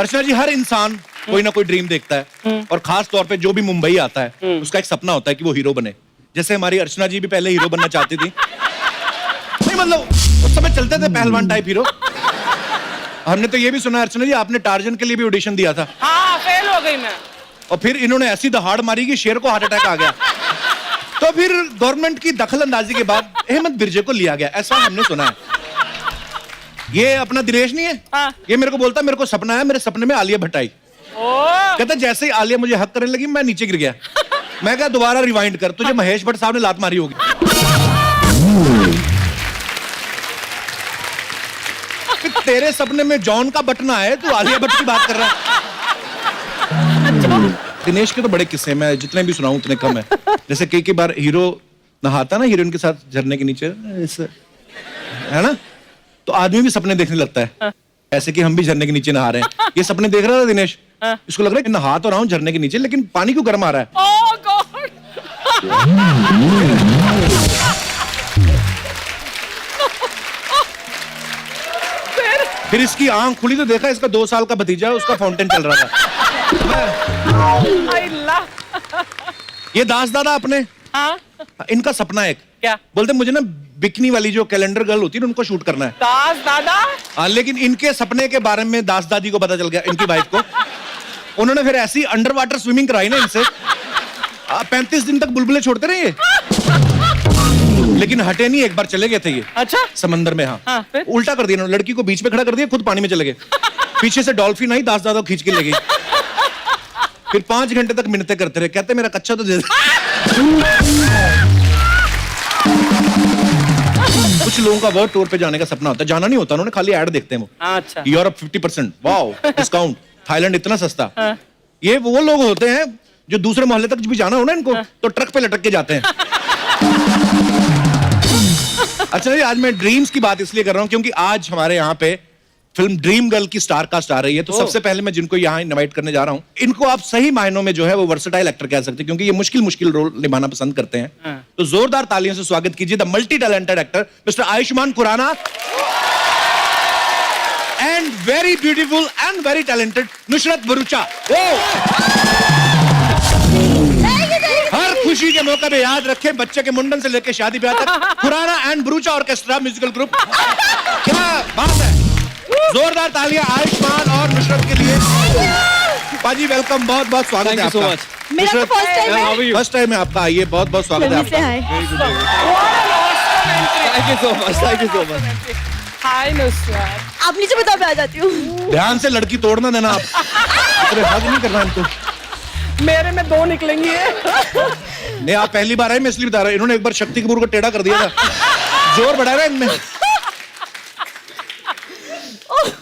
अर्चना जी, हर इंसान कोई ना कोई ड्रीम देखता है और खास तौर पे जो भी मुंबई आता है उसका एक सपना होता है कि वो हीरो बने। जैसे हमारी अर्चना जी भी पहले हीरो बनना चाहती थी। नहीं मतलब उस समय चलते थे पहलवान टाइप हीरो। हमने तो ये भी सुना अर्चना जी आपने टार्जन के लिए भी ऑडिशन दिया था। हाँ, फेल हो गई मैं। और फिर इन्होंने ऐसी दहाड़ मारी कि शेर को हार्ट अटैक आ गया। तो फिर गवर्नमेंट की दखल अंदाजी के बाद अहमद बिरजे को लिया गया, ऐसा हमने सुना है। ये अपना दिनेश नहीं है? हाँ। ये मेरे को बोलता मेरे को सपना है, मेरे सपने में आलिया भट्ट आई। कहता जैसे ही आलिया मुझे हक करने लगी मैं नीचे गिर गया। मैं कहा दोबारा रिवाइंड कर, तुझे महेश भट्ट साहब ने लात मारी होगी। तेरे सपने में जॉन का बटना है, तू आलिया भट्ट की बात कर रहा है। दिनेश के तो बड़े किस्से, मैं जितने भी सुनाऊं उतने कम है। जैसे कई बार हीरो नहाता ना हीरोइन के साथ झरने के नीचे, है ना, तो आदमी भी सपने देखने लगता है ऐसे कि हम भी झरने के नीचे नहा रहे हैं। ये सपने देख रहा था दिनेश, इसको लग रहा है कि नहा तो रहा हूं झरने के नीचे, लेकिन पानी क्यों गर्म आ रहा है। Oh God! फिर इसकी आंख खुली तो देखा इसका 2 साल का भतीजा है, उसका फाउंटेन चल रहा था। ये दास दादा अपने, हाँ? इनका सपना है क्या? बोलते मुझे ना बिकनी वाली जो कैलेंडर गर्ल होती है उनको शूट करना है। दास दादा? हाँ, लेकिन इनके सपने के बारे में दास दादी को पता चल गया, इनकी वाइफ को। उन्होंने फिर ऐसी अंडर वाटर स्विमिंग कराई ना इनसे, 35 दिन तक बुलबुले छोड़ते रहे ये। लेकिन हटे नहीं, एक बार चले गए थे ये। अच्छा? समंदर में। हाँ, हाँ, फिर? उल्टा कर दिया, लड़की को बीच में खड़ा कर दिया, खुद पानी में चले गए। पीछे से डॉल्फिन आई, दास दादा को खींच के ले गई। फिर 5 घंटे तक मिन्नतें करते रहे, कहते मेरा कच्चा तो दे दे। कुछ लोगों का वर्ल्ड टूर पे जाने का सपना होता है, जाना नहीं होता, उन्होंने खाली ऐड देखते हैं वो। अच्छा। यूरोप 50%, वाओ डिस्काउंट, थाईलैंड इतना सस्ता। ये वो लोग होते हैं जो दूसरे मोहल्ले तक भी जाना हो ना इनको, तो ट्रक पे लटक के जाते हैं। अच्छा जी, आज मैं ड्रीम्स की बात इसलिए कर रहा हूं क्योंकि आज हमारे यहाँ पे फिल्म ड्रीम गर्ल की स्टार कास्ट आ रही है। तो सबसे पहले मैं जिनको यहाँ इनवाइट करने जा रहा हूँ, इनको आप सही मायनों में जो है वो वर्सेटाइल एक्टर कह सकते हैं, क्योंकि ये मुश्किल रोल निभाना पसंद करते हैं। तो जोरदार तालियों से स्वागत कीजिए the multi talented actor mister Ayushmann Khurrana and very beautiful and very talented Nushrratt Bharuccha. हर खुशी के मौके पे याद रखें, बच्चे के मुंडन से लेकर शादी ब्याह तक Khurana and Bharucha orchestra musical group. क्या बात है, जोरदार तालियां आयुष्मान और नुसरत के लिए। पाजी वेलकम, बहुत बहुत स्वागत है आपका। मेरा तो फर्स्ट टाइम है आपका, आइए, बहुत बहुत स्वागत है आपका। Thank you so much. Hi Nushrratt. आप नीचे बताओ, मैं आ जाती हूँ। ध्यान से लड़की तोड़ना देना आप। अरे हग नहीं करना इनको। मेरे में 2 निकलेंगी। नहीं, आप पहली बार आए, मैं इसलिए बता रहा हूँ। इन्होंने एक बार शक्ति कपूर को टेढ़ा कर दिया था, जोर बढ़ा रहा है इनमें।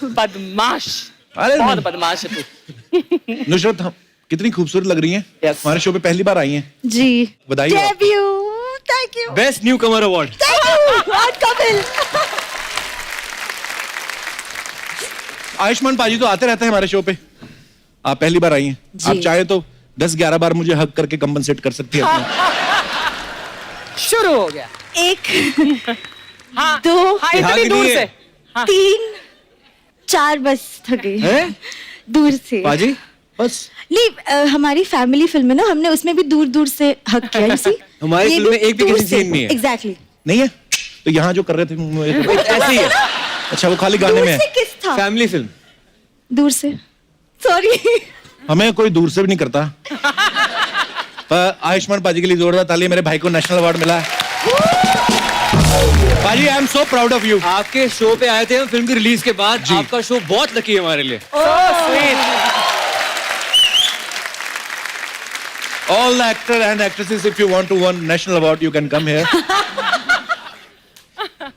बदमाश, अरे बहुत बदमाश है तू। नुसरत, हम कितनी खूबसूरत लग रही हैं। Yes. हमारे शो पे पहली बार आई हैं। जी, बधाई हो आपको। Debut, thank you. Best new Qamar award. Thank you आज कपिल। आयुष्मान पाजी तो आते रहते हैं हमारे शो पे, आप पहली बार आई हैं। आप चाहे तो 10-11 बार मुझे हक करके कंपनसेट कर सकती है। शुरू हो गया। 1 हाँ, 2 हाँ, इतनी दूर से। हाँ। 3 4 बस थके दूर से। पाजी बस नहीं, हमारी फैमिली फिल्म है ना, हमने उसमें भी दूर दूर से हक किया। हमारी फिल्म में एक भी किसी सीन नहीं है। एग्जैक्टली नहीं है, तो यहाँ जो कर रहे थे ऐसे ही है। अच्छा, वो खाली गाने में है। किस था? Family film. दूर से, सॉरी। हमें कोई दूर से भी नहीं करता। पर आयुष्मान पाजी के लिए जोरदार ताली। मेरे भाई को नेशनल अवार्ड मिला है। पाजी, I am so proud of you. आपके शो पे आए थे हम फिल्म की रिलीज के बाद। आपका शो बहुत लकी है हमारे लिए। All the actor and actresses, if you want to win national award, you can come here.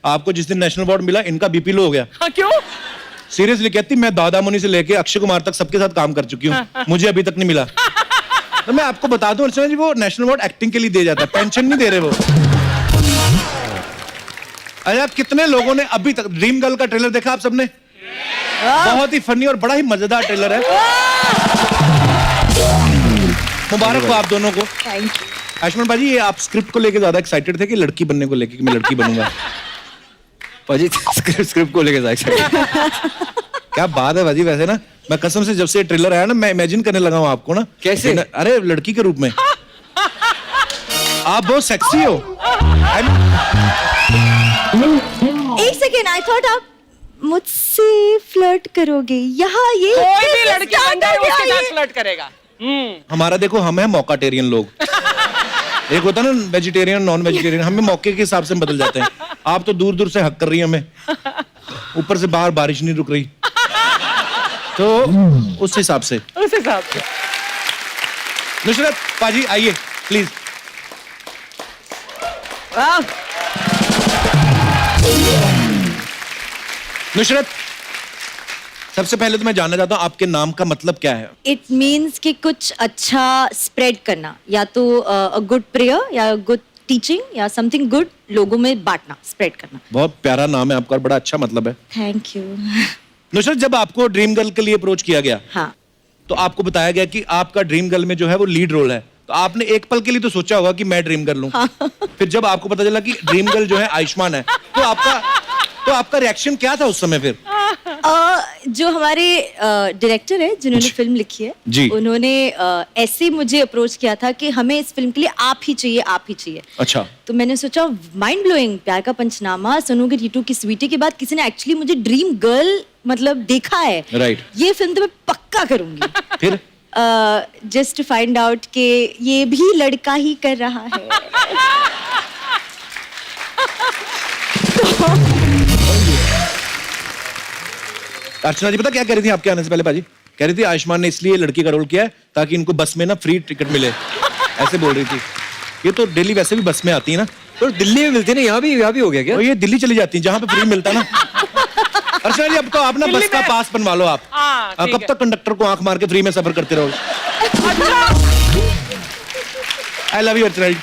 आपको जिस दिन नेशनल अवार्ड मिला, इनका बीपी लो हो गया। हाँ, क्यों? सीरियसली कहती, मैं दादा मुनि से लेके अक्षय कुमार तक सबके साथ काम कर चुकी हूँ, मुझे अभी तक नहीं मिला। तो मैं आपको बता दूं अर्चना जी, वो नेशनल अवार्ड एक्टिंग के लिए दिया जाता है, पेंशन नहीं दे रहे वो। अरे आप कितने लोगों ने अभी तक ड्रीम गर्ल का ट्रेलर देखा आप सबने? बहुत ही फनी और बड़ा ही मजेदार ट्रेलर है। मुबारक हो आप दोनों को। Thank you. आयुष्मान भाजी, ये आप स्क्रिप्ट को लेके ज्यादा एक्साइटेड थे कि लड़की बनने को लेके कि मैं लड़की बनूंगा? पाजी स्क्रिप्ट को लेके एक्साइटेड। क्या बात है भाजी। वैसे ना मैं कसम से जब से ट्रेलर आया ना मैं इमेजिन करने लगा हूँ आपको ना। कैसे? अरे लड़की के रूप में आप बहुत सेक्सी हो। एक सेकेंड, आई थॉट आप मुझसे फ्लर्ट करोगे। यहाँ ये कोई भी लड़की बन जाए start हो उसके गया साथ ये। फ्लर्ट करेगा। हमारा देखो हम है मौकाटेरियन लोग। एक होता है ना वेजिटेरियन नॉन वेजिटेरियन, हमें मौके के हिसाब से बदल जाते हैं। आप तो दूर दूर से हक कर रही है हमें, ऊपर से बाहर बारिश नहीं रुक रही, तो उस हिसाब से। उस हिसाब से नुसरत पाजी आइए प्लीज। नुसरत सबसे पहले तो मैं जानना चाहता हूँ आपके नाम का मतलब क्या है? इट मीन्स कि कुछ अच्छा स्प्रेड करना, या तो अ गुड प्रेयर या गुड टीचिंग या समथिंग गुड लोगों में बांटना, स्प्रेड करना। बहुत प्यारा नाम है आपका और बड़ा अच्छा मतलब है। Thank you. नुसरत जब आपको ड्रीम गर्ल के लिए अप्रोच किया गया हाँ, तो आपको बताया गया कि आपका ड्रीम गर्ल में जो है वो लीड रोल है, तो आपने एक पल के लिए तो सोचा होगा कि मैं ड्रीम गर्ल हूँ। फिर जब आपको पता चला कि ड्रीम गर्ल जो है आयुष्मान है, तो आपका रिएक्शन क्या था उस समय फिर? जो हमारे डायरेक्टर है जिन्होंने फिल्म लिखी है जी। उन्होंने ऐसे मुझे अप्रोच किया था कि हमें इस फिल्म के लिए आप ही चाहिए, आप ही चाहिए। अच्छा। तो मैंने सोचा माइंड ब्लोइंग, प्यार का पंचनामा, सोनू के टीटू की स्वीटी के बाद किसी ने एक्चुअली मुझे ड्रीम गर्ल मतलब देखा है। राइट। ये फिल्म तो मैं पक्का करूंगी। फिर जस्ट टू फाइंड आउट कि ये भी लड़का ही कर रहा है। अर्चना जी पता क्या कह रही थी आपके आने से पहले पाजी? कह रही थी आयुष्मान ने इसलिए लड़की का रोल किया है ताकि इनको बस में ना फ्री टिकट मिले, ऐसे बोल रही थी। ये तो दिल्ली वैसे भी बस में आती है ना। तो दिल्ली में मिलती है ना, यहाँ भी हो गया क्या? और ये दिल्ली चली जाती है जहाँ पे फ्री मिलता ना। अर्चना जी अब तो आप ना बस का पास बनवा लो आप। हाँ, ठीक कब तक कंडक्टर को आंख मार के फ्री में सफर करते रहोगे? आई लव यू अर्चना जी।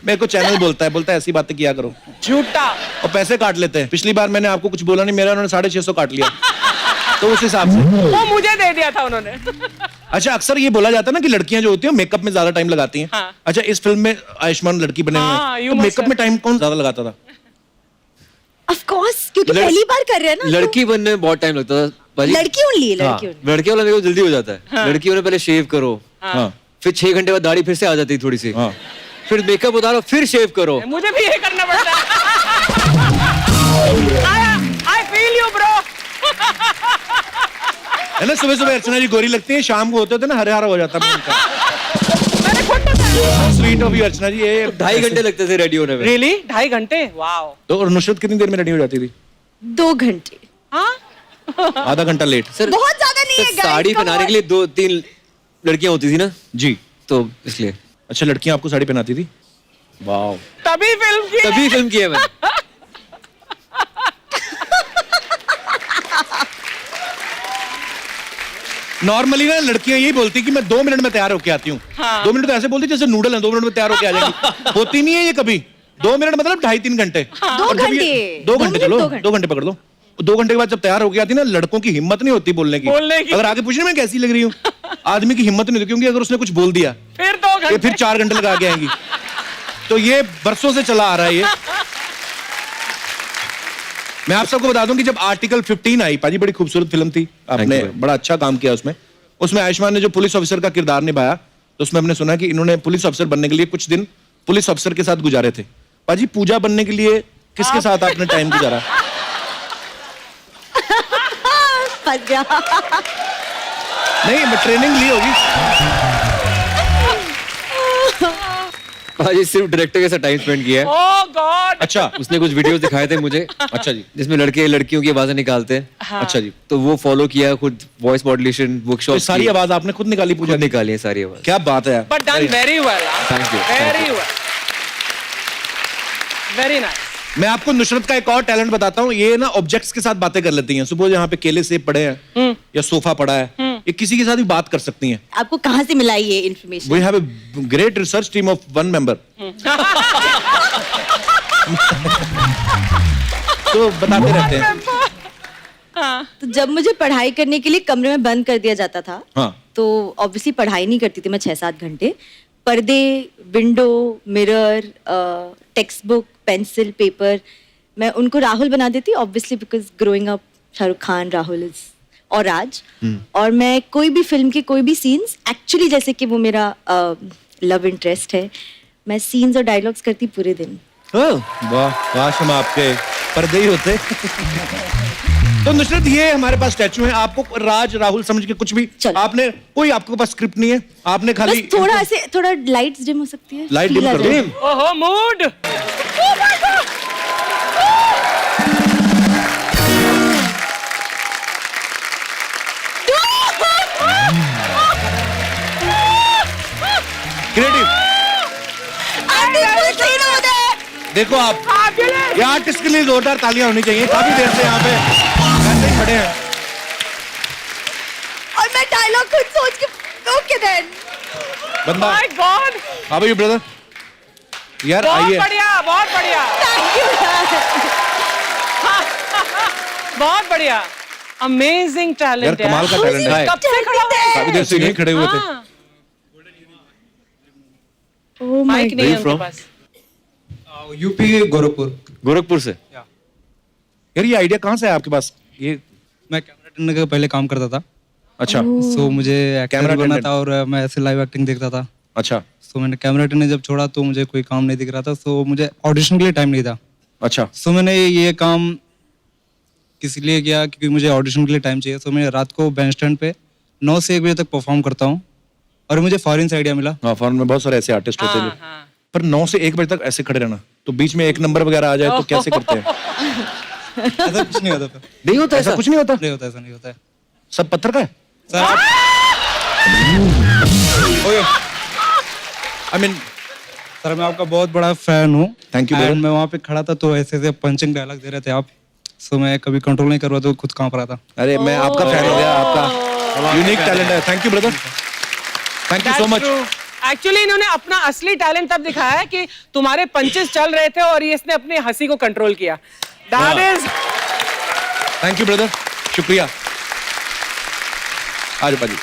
मेरे को चैनल बोलता है ऐसी बातें किया करो। झूठा। और पैसे काट लेते हैं। पिछली बार मैंने आपको कुछ बोला नहीं, मेरा उन्होंने 650 काट लिया। तो उस हिसाब से वो मुझे दे दिया था उन्होंने। अच्छा, अक्सर ये बोला जाता है ना कि लड़कियां जो होती हैं मेकअप में ज्यादा टाइम लगाती हैं। हाँ। अच्छा, इस फिल्म में आयुष्मान लड़की बने हुए हाँ, हैं, you तो must मेकअप have- में टाइम कौन ज्यादा लगाता था? ऑफ कोर्स, क्योंकि पहली बार कर रहे हैं ना। लड़की बनने में बहुत टाइम लगता था तो पाजी। लड़की ओनली है, लड़की only। लड़के वाला मेरे को जल्दी हो जाता है। लड़की वाले पहले शेव करो, हाँ। फिर 6 घंटे बाद दाढ़ी फिर से आ जाती है थोड़ी सी, हाँ। फिर मेकअप उतारो, फिर शेव करो। मुझे भी ये करना पड़ता है। I feel you bro। है ना, सुबह सुबह अर्चना जी गोरी लगती है, शाम को होते ना हरे हरा हो जाता है उनका। मैंने खुद बताया। स्वीट ऑफ यू अर्चना जी। ये 2.5 घंटे लगते थे रेडी होने में। Really? 2.5 घंटे? वाओ। तो और नुसरत कितनी देर में रेडी हो जाती थी? 2 घंटे। हाँ? आधा घंटा लेट। सर बहुत ज्यादा नहीं है सर, guys, साड़ी come पहनाने on। के लिए 2-3 लड़कियां होती थी ना, जी। तो इसलिए अच्छा, लड़कियां आपको साड़ी पहनाती थी? वाह। तभी फिल्म की। तभी फिल्म की है मैंने। नॉर्मली ना लड़कियां यही बोलती कि मैं 2 मिनट में तैयार होके आती हूँ। हाँ। 2 मिनट तो ऐसे बोलती जैसे नूडल है, 2 मिनट में तैयार होके आ जाएगी। होती नहीं है ये कभी। 2 मिनट मतलब 2.5-3 घंटे। 2 और जब ये- घंटे। 2 घंटे चलो, 2 घंटे। 2 घंटे पकड़ लो। 2 घंटे के बाद जब तैयार होके आती है ना, लड़कों की हिम्मत नहीं होती बोलने की। अगर आगे पूछने में कैसी लग रही हूँ, आदमी की हिम्मत नहीं होती, क्योंकि अगर उसने कुछ बोल दिया फिर 2 ये घंटे। फिर 4 घंटे लगा के आएंगी। तो ये बरसों से चला आ रहा है ये। मैं आप सबको बता दूं कि जब आर्टिकल 15 आई, पाजी बड़ी खूबसूरत फिल्म थी, आपने you, बड़ा अच्छा काम किया उसमें आयुष्मान ने जो पुलिस ऑफिसर का किरदार निभाया, तो उसमें हमने सुना कि इन्होंने पुलिस ऑफिसर बनने के लिए कुछ दिन पुलिस ऑफिसर के साथ गुजारे थे। पाजी पूजा बनने के लिए किसके साथ आपने टाइम गुजारा? फंस गया। नहीं, मैं ट्रेनिंग ली होगी। पाजी सिर्फ डायरेक्टर के साथ टाइम स्पेंड किया है। Oh God। अच्छा। उसने कुछ वीडियोस दिखाए थे मुझे। अच्छा जी। जिसमें लड़के लड़कियों की आवाजें निकालते हैं। हाँ। अच्छा जी। तो वो फॉलो किया, खुद वॉइस मॉड्यूलेशन तो वर्कशॉप सारी आवाज आपने खुद निकाली पूजा खुद की? निकाली है सारी आवाज। क्या बात है यार। But done very well। Thank you, thank Very you. well। Very nice। मैं आपको नुसरत का एक और टैलेंट बताता हूँ। ये ना ऑब्जेक्ट्स के साथ बातें कर लेती हैं। सुबह यहाँ पे केले सेब पड़े हैं या सोफा पड़ा है, ये किसी के साथ भी बात कर सकती हैं। आपको कहाँ से मिला ये information? We have a great research team of 1 member। तो बताते रहते हैं। तो जब मुझे पढ़ाई करने के लिए कमरे में बंद कर दिया जाता था, हाँ। तो ऑब्वियसली पढ़ाई नहीं करती थी मैं 6-7 घंटे। पर्दे, window, mirror, text book, pencil, paper, मैं उनको राहुल बना देती, obviously because growing up Shahrukh Khan, Rahul और राज, और मैं कोई भी फिल्म के कोई भी सीन्स एक्चुअली जैसे कि वो मेरा लव इंटरेस्ट है, मैं सीन्स और डायलॉग्स करती पूरे दिन। वाह काश हम आपके पर्दे ही होते। तो नुसरत ये हमारे पास स्टैचू है, आपको राज राहुल समझ के कुछ भी चलो। आपने कोई आपके पास स्क्रिप्ट नहीं है, आपने खाली बस थोड़ा ऐसे थोड़ा लाइट्स डिम हो सकती है, लाइट feel डिम आ कर दो। जाए। ओहो मूड। क्रिएटिव देखो आप, ये आर्टिस्ट के लिए जोरदार तालियां होनी चाहिए, काफी देर से यहाँ पे वैसे ही खड़े हैं। और मैं डायलॉग खुद सोच के ओके देन। बंदा my god, how are you brother? यार बहुत आइए। बढ़िया, बहुत बढ़िया, थैंक यू यार। बहुत बढ़िया, अमेजिंग टैलेंट यार, कमाल का talent है। कब से खड़ा हुआ है? काफी देर से यहीं खड़े हुए थे। हाँ, Oh my माइक नहीं है उनके from? Pass. UP Gorakhpur. Gorakhpur से यार, ये आइडिया कहाँ से है आपके पास? ये मैं कैमरा अटेंडेंट का पहले काम करता था, अच्छा सो मुझे कैमरा एक्टर बनना अटेंडेंट। था और मैं ऐसे लाइव एक्टिंग देखता था। अच्छा सो मैंने कैमरा अटेंडेंट जब छोड़ा तो मुझे कोई काम नहीं दिख रहा था, सो मुझे ऑडिशन के लिए टाइम नहीं था। अच्छा सो मैंने ये काम किस लिए किया, क्योंकि मुझे ऑडिशन के लिए टाइम चाहिए। सो मैं रात को बैंड स्टैंड पे 9 से 1 बजे तक परफॉर्म करता हूँ, और मुझे फॉरेन से आइडिया मिला। हाँ, फॉरेन में बहुत सारे ऐसे आर्टिस्ट होते हैं जो, हाँ। पर 9 से 1 बजे तक ऐसे खड़े रहना, तो बीच में 1 नंबर वगैरह आ जाए तो कैसे करते हैं? ऐसा कुछ नहीं होता फिर। नहीं होता ऐसा कुछ नहीं होता, नहीं होता, ऐसा नहीं होता है सब पत्थर का है। सर। आप आई मीन सर मैं आपका बहुत बड़ा फैन हूँ। Thank you, And brother. मैं वहाँ पे खड़ा था तो ऐसे ऐसे पंचिंग डायलॉग दे रहे थे आप, सो मैं कभी कंट्रोल नहीं कर रहा, तो खुद कांप रहा था। अरे मैं आपका फैन हो गया, आपका यूनिक टैलेंट है। Thank you brother, thank you so much. Actually इन्होंने अपना असली टैलेंट तब दिखाया है कि तुम्हारे पंचेस चल रहे थे और इसने अपनी हंसी को कंट्रोल किया। That is thank you brother, शुक्रिया। आज पाजी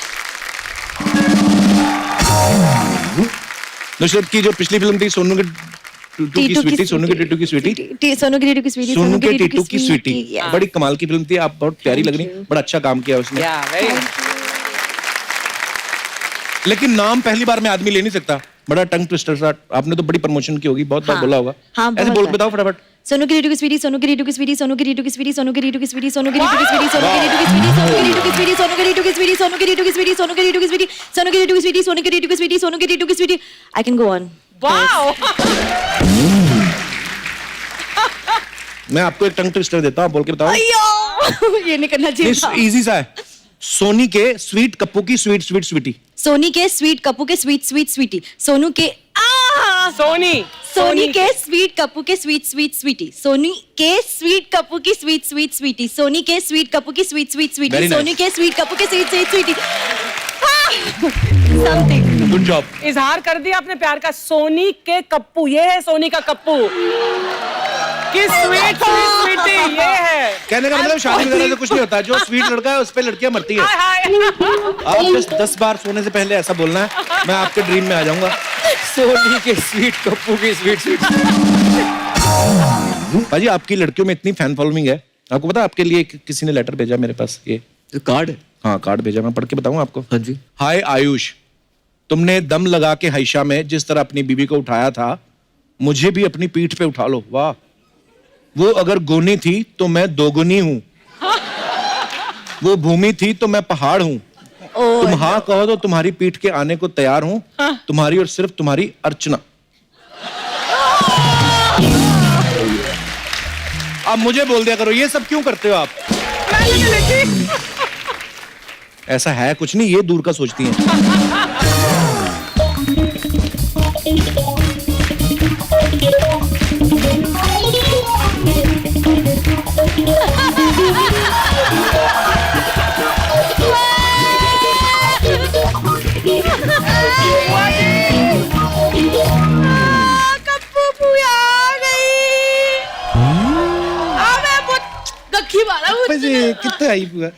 नुसरत की जो पिछली फिल्म थी सोनू के टूटू की स्वीटी, सोनू के टीटू की स्वीटी, सोनू की टीटू की स्वीटी, सोनू के टीटू की स्वीटी, yes. बड़ी कमाल की फिल्म थी। आप बहुत प्यारी लग रही, बड़ा अच्छा काम किया उसने। yeah, very लेकिन नाम पहली बार में आदमी ले नहीं सकता, बड़ा टंग ट्विस्टर सा। आपने तो बड़ी प्रमोशन की होगी, बहुत बार बोला होगा। हाँ, ऐसे बहुत बोल बार। बताओ फटाफट। सोनू की टीटू की स्वीटी, सोनू की टीटू की स्वीटी, सोनू की टीटू की स्वीटी, सोनू की टीटू की स्वीटी, सोनू की टीटू की स्वीटी, सोनू की टीटू की स्वीटी, सोनू की टीटू की स्वीटी, सोनू की टीटू की स्वीटी, सोनू की टीटू की स्वीटी, सोनू की टीटू की स्वीटी, सोनू की टीटू की स्वीटी, सोनू की टीटू की स्वीटी, सोनू की टीटू की Sweety. I can go on. wow. मैं आपको एक टंग ट्विस्टर देता हूँ, बोल के बताओ। अयो ये नहीं करना चाहिए था। इजी सा है। सोनी के स्वीट कप्पू की स्वीट स्वीट स्वीटी। सोनी के स्वीट कप्पू के स्वीट स्वीट स्वीटी, सोनू के सोनी सोनी के स्वीट कप्पू के स्वीट स्वीट स्वीटी, सोनी के स्वीट कप्पू की स्वीट स्वीट स्वीटी, सोनी के स्वीट कप्पू की sweet sweet Very sweety, nice. Soni के स्वीट कप्पू के sweet sweet sweety. Something good job. इजहार कर दिया अपने प्यार का। सोनी के कप्पू, ये है सोनी का कप्पू कि स्वीट स्वीटी, ये है। कहने का मतलब शादी वगैरह से कुछ नहीं होता, जो स्वीट लड़का है उस पे लड़कियां मरती है। हाय हाय। आप बस 10 बार सोने से पहले ऐसा बोलना है, मैं आपके ड्रीम में आ जाऊंगा। सोनी के स्वीट कप्पू की स्वीट स्वीट। भाजी आपकी लड़कियों में इतनी फैन फॉलोइंग है, आपको पता है आपके लिए किसी ने लेटर भेजा मेरे पास, ये कार्ड है। हाँ कार्ड भेजा, मैं पढ़ के बताऊं आपको। हाँ जी। हाय आयुष, तुमने दम लगा के हाइशा में जिस तरह अपनी बीबी को उठाया था, मुझे भी अपनी पीठ पे उठा लो। वाह, वो अगर गोनी थी तो मैं दोगुनी हूं, वो भूमि थी तो मैं पहाड़ हूं, तुम हाँ कहो तो तुम्हारी पीठ के आने को तैयार हूं, तुम्हारी और सिर्फ तुम्हारी अर्चना। अब मुझे बोल दिया करो, ये सब क्यों करते हो आप? ऐसा है कुछ नहीं, ये दूर का सोचती हैं। कप्पू पूया आ गई। अबे बुत गखी वाला बुत, कितने आई हुआ?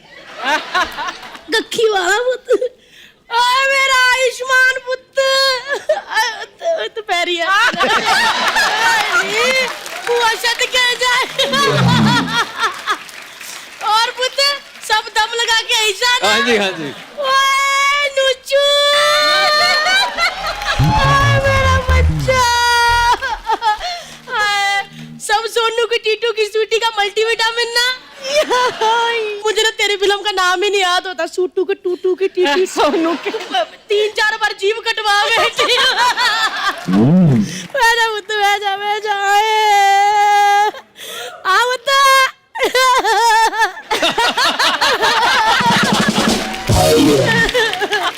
गखी वाला बुत। ओए मेरा आयुष्मान पुत तो पैरी है। बुआ शत कह जाए और बुत हाँ जी हाँ जी। ओए, नुचू ओए, मेरा बच्चा सब सोनू की टीटू की स्वीटी का मल्टीविटामिन ना। मुझे ना तेरी फिल्म का नाम ही नहीं याद होता। सूटू के टूटू की टीटू सोनू के 3-4 बार जीव कटवा बैठी। बैजा मुत्तू बैजा आ मुत्ता।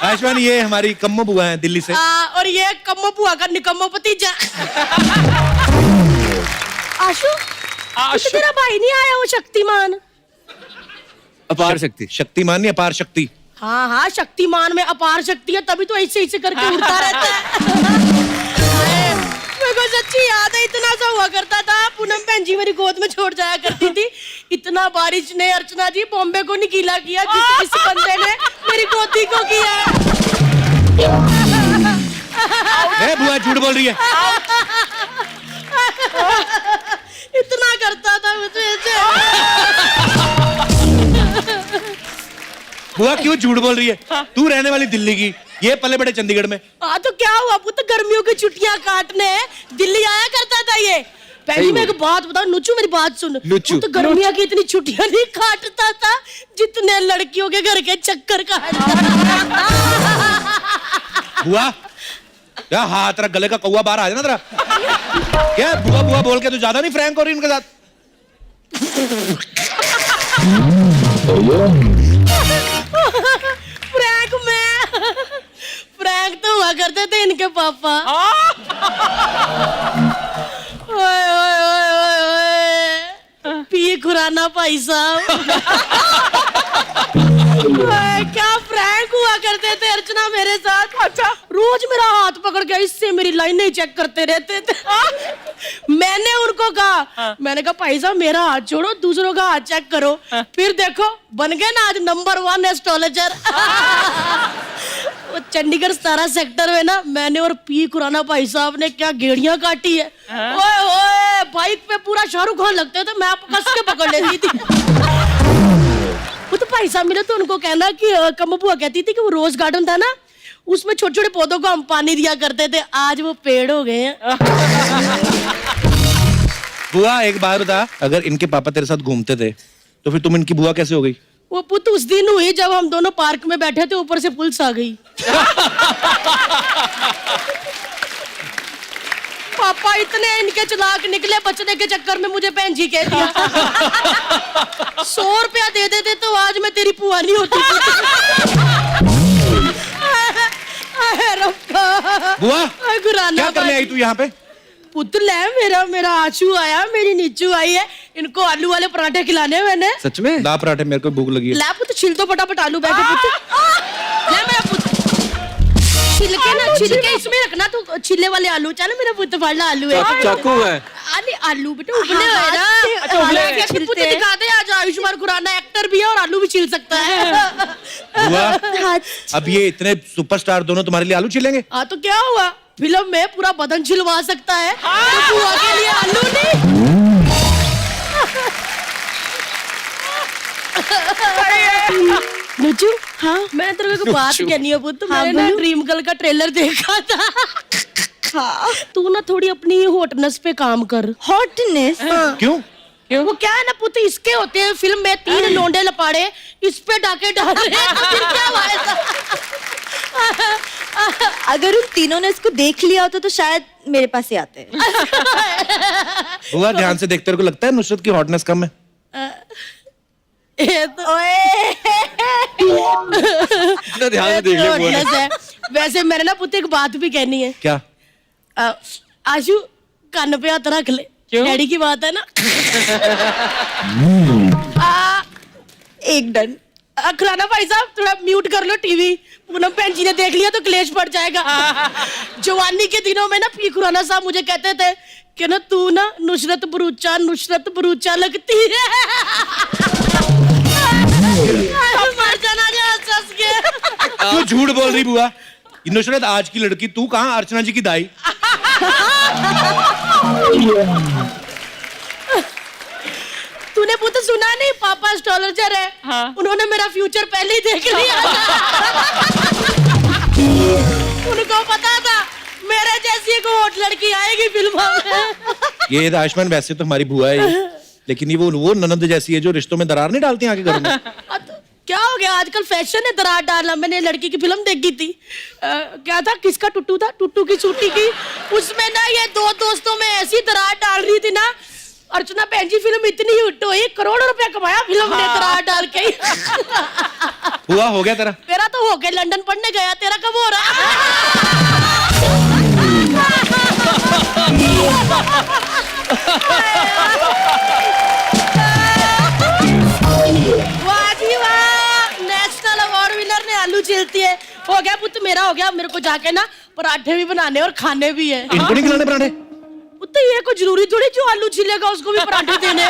आयुष्मान, ये हमारी कम्मो बुआ है दिल्ली से। और ये कम्मो बुआ का निकम्मो भतीजा। आशु, आशु। तेरा भाई नहीं आया वो शक्तिमान? अपार शक्ति। शक्तिमान नहीं, अपार शक्ति। हाँ हाँ, शक्तिमान में अपार शक्ति है, तभी तो ऐसे ऐसे करके उड़ता रहता है। मेरे को सच्ची याद है, इतना सा हुआ करता था। पूनम बहन जी मेरी गोद में छोड़ जाया करती थी। इतना बारिश ने अर्चना जी बॉम्बे को नहीं गीला किया जिस बंदे ने मेरी गोदी को किया। बुआ झूठ बोल रही है। इतना करता था मुझे ऐसे। बुआ क्यों झूठ बोल रही है? तू रहने वाली दिल्ली की, ये पले बड़े चंडीगढ़ में। हाँ तो क्या हुआ, पुत्र गर्मियों की छुट्टियां काटने दिल्ली आया करता था ये। पहली मैं एक बात बताऊं, नुचू मेरी बात सुन। नुचू। तो गर्मियों की इतनी छुट्टियां नहीं काटता था जितने लड़कियों के घर के चक्कर काटता। बुआ क्या हाथ तेरा गले का कौवा बाहर आ जाना तेरा। क्या बुआ बुआ बोल के तू ज्यादा नहीं फ्रैंक हो रही इनके साथ? फ्रैंक तो हुआ करते थे इनके पापा। ओए ओए ओए ओए ओए, पी खुराना भाई साहब। ओए, क्या फ्रैंक हुआ करते थे अर्चना मेरे साथ। अच्छा, रोज मेरा हाथ पकड़ के इससे मेरी लाइनें चेक करते रहते थे। मैंने उनको कहा, मैंने कहा भाई साहब मेरा हाथ छोड़ो, दूसरों का हाथ चेक करो। फिर देखो बन गए ना आज नंबर 1 एस्ट्रोलॉजर। वो चंडीगढ़ 17 सेक्टर में ना मैंने और पी खुराना भाई साहब ने क्या गेड़ियां काटी है। ओए ओए, बाइक पे पूरा शाहरुख खान लगते थे, मैं कस के पकड़ लेती थी। वो तो भाई साहब मिले तो उनको कहना कि कम्मो बुआ कहती थी कि वो रोज गार्डन था ना, उसमें छोटे छोटे पौधों को हम पानी दिया करते थे, आज वो पेड़ हो गए हैं। बुआ एक बात बता, अगर इनके पापा तेरे साथ घूमते थे तो फिर तुम इनकी बुआ कैसे हो गई? वो पुत उस दिन हुई जब हम दोनों पार्क में बैठे थे, ऊपर से पुलिस आ गई। पापा इतने इनके चालाक निकले, बचने के चक्कर में मुझे बहन जी कह दिया। 100 रुपया दे देते तो आज मैं तेरी पुआ नहीं होती। बुआ क्या करने आई तू यहाँ पे? पुत्र ले, मेरा आशू आया, मेरी नीचू आई है, इनको आलू वाले पराठे खिलाने मैंने। सच में? दा पराठे, मेरे को भूख लगी है। ला पुत्र, छिल तो फटाफट आलू बैठे पुत्र। ले मेरा पुत्र, छिलके ना छिलके इसमें रखना, तू छिले वाले आलू चाहे मेरा पुत्र वाला आलू है। चाकू है। अरे आलू बेटा उबले हुए ना। अच्छा उबले कैसे पुत्र दिखा दे, आज आयुष्मान खुराना एक्टर भी है और आलू भी छिल सकता है। बुआ अब ये इतने सुपरस्टार दोनों तुम्हारे लिए आलू छिलेंगे? हाँ तो क्या हुआ, फिल्म में पूरा बदन छिलवा सकता है, तो बुआ के लिए आलू नहीं। नुचू, हाँ मैं तेरे को बात कहनी है पुत्र, मैंने ना ड्रीम गर्ल का ट्रेलर देखा था। हाँ तू ना थोड़ी अपनी हॉटनेस पे काम कर। हॉटनेस? क्यों? वो क्या है ना पुत्र, इसके होते हैं फिल्म में 3 लोंडे लपाड़े, इस पे डाके डाल रहे हैं, तो फिर क्या हुआ ऐसा? अगर उन तीनों ने इसको देख लिया होता तो शायद मेरे पास ही आते। बुआ ध्यान से देखते, को लगता है नुसरत की हॉटनेस कम है? ये तो इतना ध्यान से देख लिया बुआ ने। है। वैसे मैंने ना पुत्र एक बात भी कहनी है। क्या? आशु कान पे हाथ रख ले, डैडी की बात है ना। एक डन। खुराना भाई साहब थोड़ा म्यूट कर लो टीवी, पूनम बहन जी ने देख लिया तो क्लेश पड़ जाएगा। जवानी के दिनों में ना पी खुराना साहब मुझे कहते थे कि ना तू ना नुसरत बरूचा लगती है। मर जाना जा हंस के। क्यों झूठ बोल रही बुआ? नुसरत आज की लड़की, तू कहाँ अर्चना जी की दाई। तूने पुत्र सुना नहीं, पापा एस्ट्रोलॉजर है। हाँ। उन्होंने मेरा फ्यूचर पहले ही देख लिया उनको पता था मेरे जैसी को हॉट लड़की आएगी फिल्मों में। ये आयुष्मान वैसे तो हमारी बुआ है ये, लेकिन ये वो ननद जैसी है जो रिश्तों में दरार नहीं डालती आके घर में। क्या हो गया, आजकल फैशन है दरार डालना। मैंने लड़की की फिल्म देखी थी, क्या था, किसका टुट्टू था, टुट्टू की छुट्टी की। उसमें ना ये दो दोस्तों में ऐसी दरार डाल रही थी ना, अर्चना बहन जी फिल्म इतनी हिट हुई, करोड़ों रुपया कमाया फिल्म ने दरार डाल के। हुआ हो गया तेरा? तेरा तो हो गया, लंदन पढ़ने गया, तेरा कब हो रहा? वाह जी वाह, नेशनल अवार्ड विनर ने आलू छिलती है। हो गया पुत्र, मेरा हो गया। मेरे को जाके ना पराठे भी बनाने और खाने भी है। इनको नहीं खिलाने पराठे? तो ये कोई जरूरी थोड़ी जो आलू छिलेगा उसको भी पराठे देने।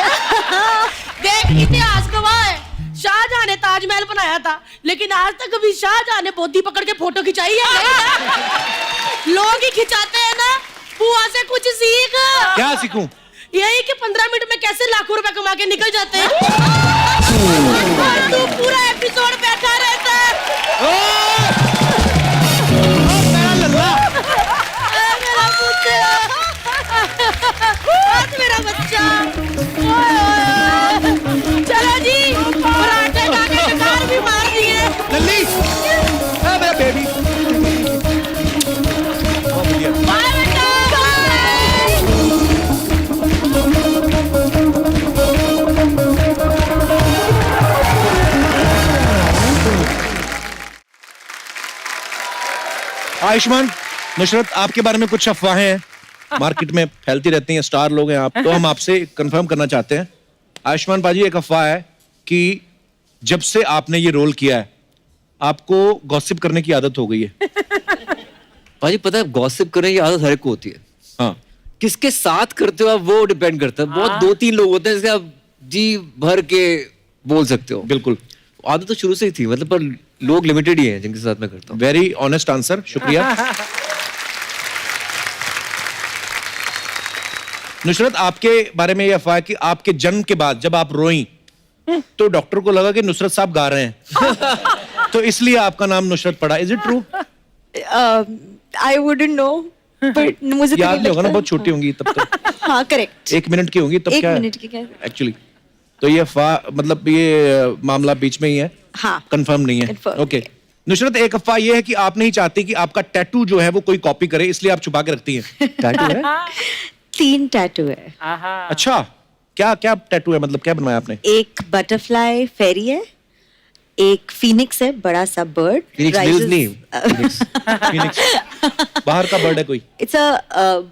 देख, इतिहास गवाह है, शाहजहां ने ताजमहल बनाया था, लेकिन आज तक कभी शाहजहां ने बोधी पकड़ के फोटो खिंचाई है? लोग ही खिंचाते हैं ना। बुआ से कुछ सीख। क्या सीखूं? यही कि 15 मिनट में कैसे लाखों रुपए कमा के निकल जाते हैं। तू पूरा एपिसोड बैठा रहता है। मेरा पुत्र, मेरा बच्चा। चलो जी, पराठे खा के कटार भी मार दिए। लल्ली, मेरा बेबी। बाय बेटा, आयुष्मान, नुसरत, आपके बारे में कुछ अफवाहें हैं मार्केट में फैलती रहती हैं, स्टार लोग हैं आप, तो हम आपसे कंफर्म करना चाहते हैं। आयुष्मान पाजी, एक अफवाह है कि जब से आपने ये रोल किया है आपको गॉसिप करने की आदत हो गई है। भाजी पता है, गॉसिप करने की आदत हर एक को होती है। हाँ, किसके साथ करते हो आप वो डिपेंड करता है। बहुत 2-3 लोग होते हैं जिसके आप जी भर के बोल सकते हो। बिल्कुल। आदत तो शुरू से ही थी, मतलब, पर लोग लिमिटेड ही हैं जिनके साथ मैं करता हूँ। वेरी ऑनेस्ट आंसर, शुक्रिया। नुसरत, आपके बारे में यह अफवाह है कि आपके जन्म के बाद जब आप रोई तो डॉक्टर को लगा कि नुसरत साहब गा रहे हैं तो इसलिए आपका नाम नुसरत पड़ा। Is it true? I wouldn't know, but मुझे तो याद नहीं होगा ना, लगता। बहुत छोटी होंगी तब तक। हाँ, करेक्ट। 1 मिनट की होंगी तब। एक क्या मिनट की क्या? एक्चुअली तो ये अफवाह, मतलब ये मामला बीच में ही है, हाँ, कंफर्म नहीं है। Confirm ओके नहीं नुसरत, एक अफवाह ये है कि आप नहीं चाहती कि आपका टैटू जो है वो कोई कॉपी करे, इसलिए आप छुपा के रखती हैं। टैटू है? 3 टैटू है। अच्छा, क्या क्या टैटू है, मतलब क्या बनवाया आपने? एक बटरफ्लाई फेरी है, एक फीनिक्स है, बड़ा सा बर्ड। Phoenix Mills नहीं, Phoenix। बाहर का बर्ड है कोई? It's a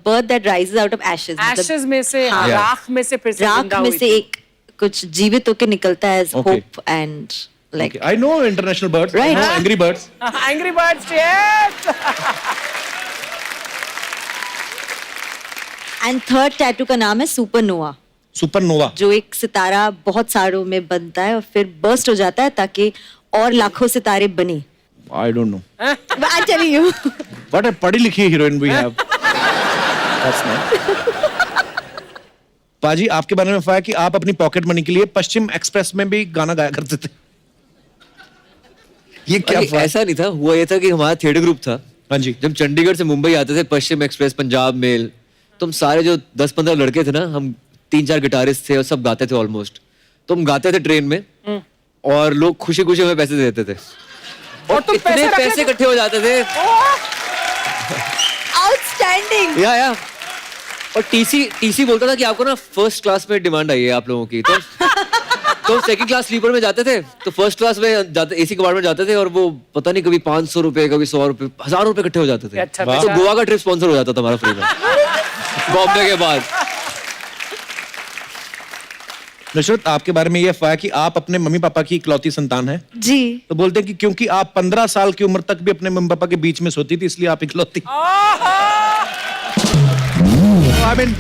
bird that rises out of ashes. Ashes में से, हाँ। राख में से फिर से राख जिंदा में हुई से थी। एक कुछ जीवित होकर निकलता है, Okay. Hope and like. I know international birds, I Right. No angry birds. Angry birds, yes. And third tattoo का नाम है सुपरनोवा, सुपरनोवा। जो एक सितारा बहुत सारों में बनता है और फिर बर्स्ट हो जाता है ताकि और लाखों सितारे बने। I don't know, I telling you. What a पढ़ी लिखी heroine we have. That's nice. पाजी, आपके बारे में अफवाह है कि आप अपनी पॉकेट मनी के लिए पश्चिम एक्सप्रेस में भी गाना गाया करते थे। ये क्या अरे, अफवाह है? ऐसा नहीं था, हुआ ये था कि हमारा थिएटर ग्रुप था। हाँ जी। जब चंडीगढ़ से मुंबई आते थे, पश्चिम एक्सप्रेस, पंजाब मेल, तो हम सारे जो 10-15 लड़के थे ना, हम 3-4 गिटारिस्ट थे और सब गाते थे ऑलमोस्ट। तो हम गाते थे ट्रेन में और लोग खुशी खुशी हमें पैसे देते थे और तुम इतने पैसे रखे पैसे थे? इकट्ठे हो जाते थे। आउटस्टैंडिंग। या और टीसी बोलता था कि आपको ना फर्स्ट क्लास में डिमांड आई है आप लोगों की, तो सेकंड क्लास स्लीपर में जाते थे, तो फर्स्ट क्लास में जाते, एसी कम्पार्टमेंट जाते थे और वो पता नहीं कभी 500 रुपए, कभी 100 रुपए, 1000 रुपए इकट्ठे हो जाते थे। अच्छा, तो अच्छा। गोवा का ट्रिप स्पॉन्सर हो जाता था हमारा फ्री में बॉम्बे के बाद। नुसरत, आपके बारे में ये अफवाह है कि आप अपने मम्मी पापा की इकलौती संतान है। जी। तो बोलते हैं कि क्योंकि आप 15 साल की उम्र तक भी अपने मम्मी पापा के बीच में सोती थी, इसलिए आप इकलौती। I mean,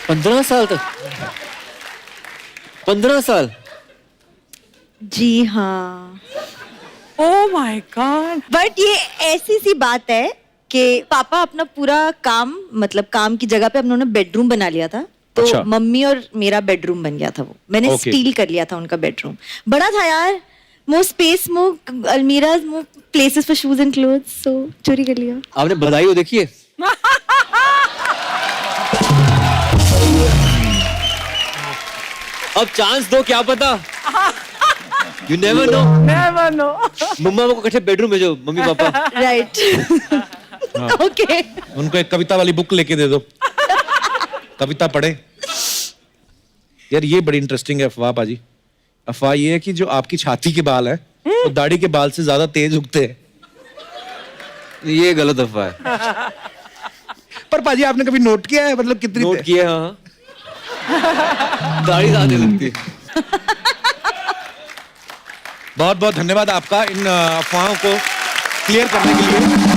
15 साल तक? 15 साल? जी हाँ। Oh my God. बट ये ऐसी सी बात है कि पापा अपना पूरा काम, मतलब काम की जगह पे उन्होंने बेडरूम बना लिया था तो अच्छा। मम्मी और मेरा बेडरूम बन गया था वो, मैंने Okay. स्टील कर लिया था उनका बेडरूम। बड़ा था यार, more space, more almirahs, more places for shoes and clothes, so चोरी कर लिया। आपने बधाई हो देखी है? अब चांस दो, क्या पता, you never know. Never know. मम्मा को इकट्ठे बेडरूम भेजो, मम्मी पापा। राइट। ओके। उनको एक कविता वाली बुक लेके दे दो, कविता पढ़े। यार ये बड़ी इंटरेस्टिंग है अफवाह पाजी। अफवाह ये है कि जो आपकी छाती के बाल है वो दाढ़ी के बाल से ज्यादा तेज उगते हैं। ये गलत अफवाह है। पर पाजी आपने कभी नोट किया है, मतलब कितनी नोट किए, हाँ। दाढ़ी ज्यादा लगती है। बहुत बहुत धन्यवाद आपका इन अफवाहों को क्लियर करने के लिए।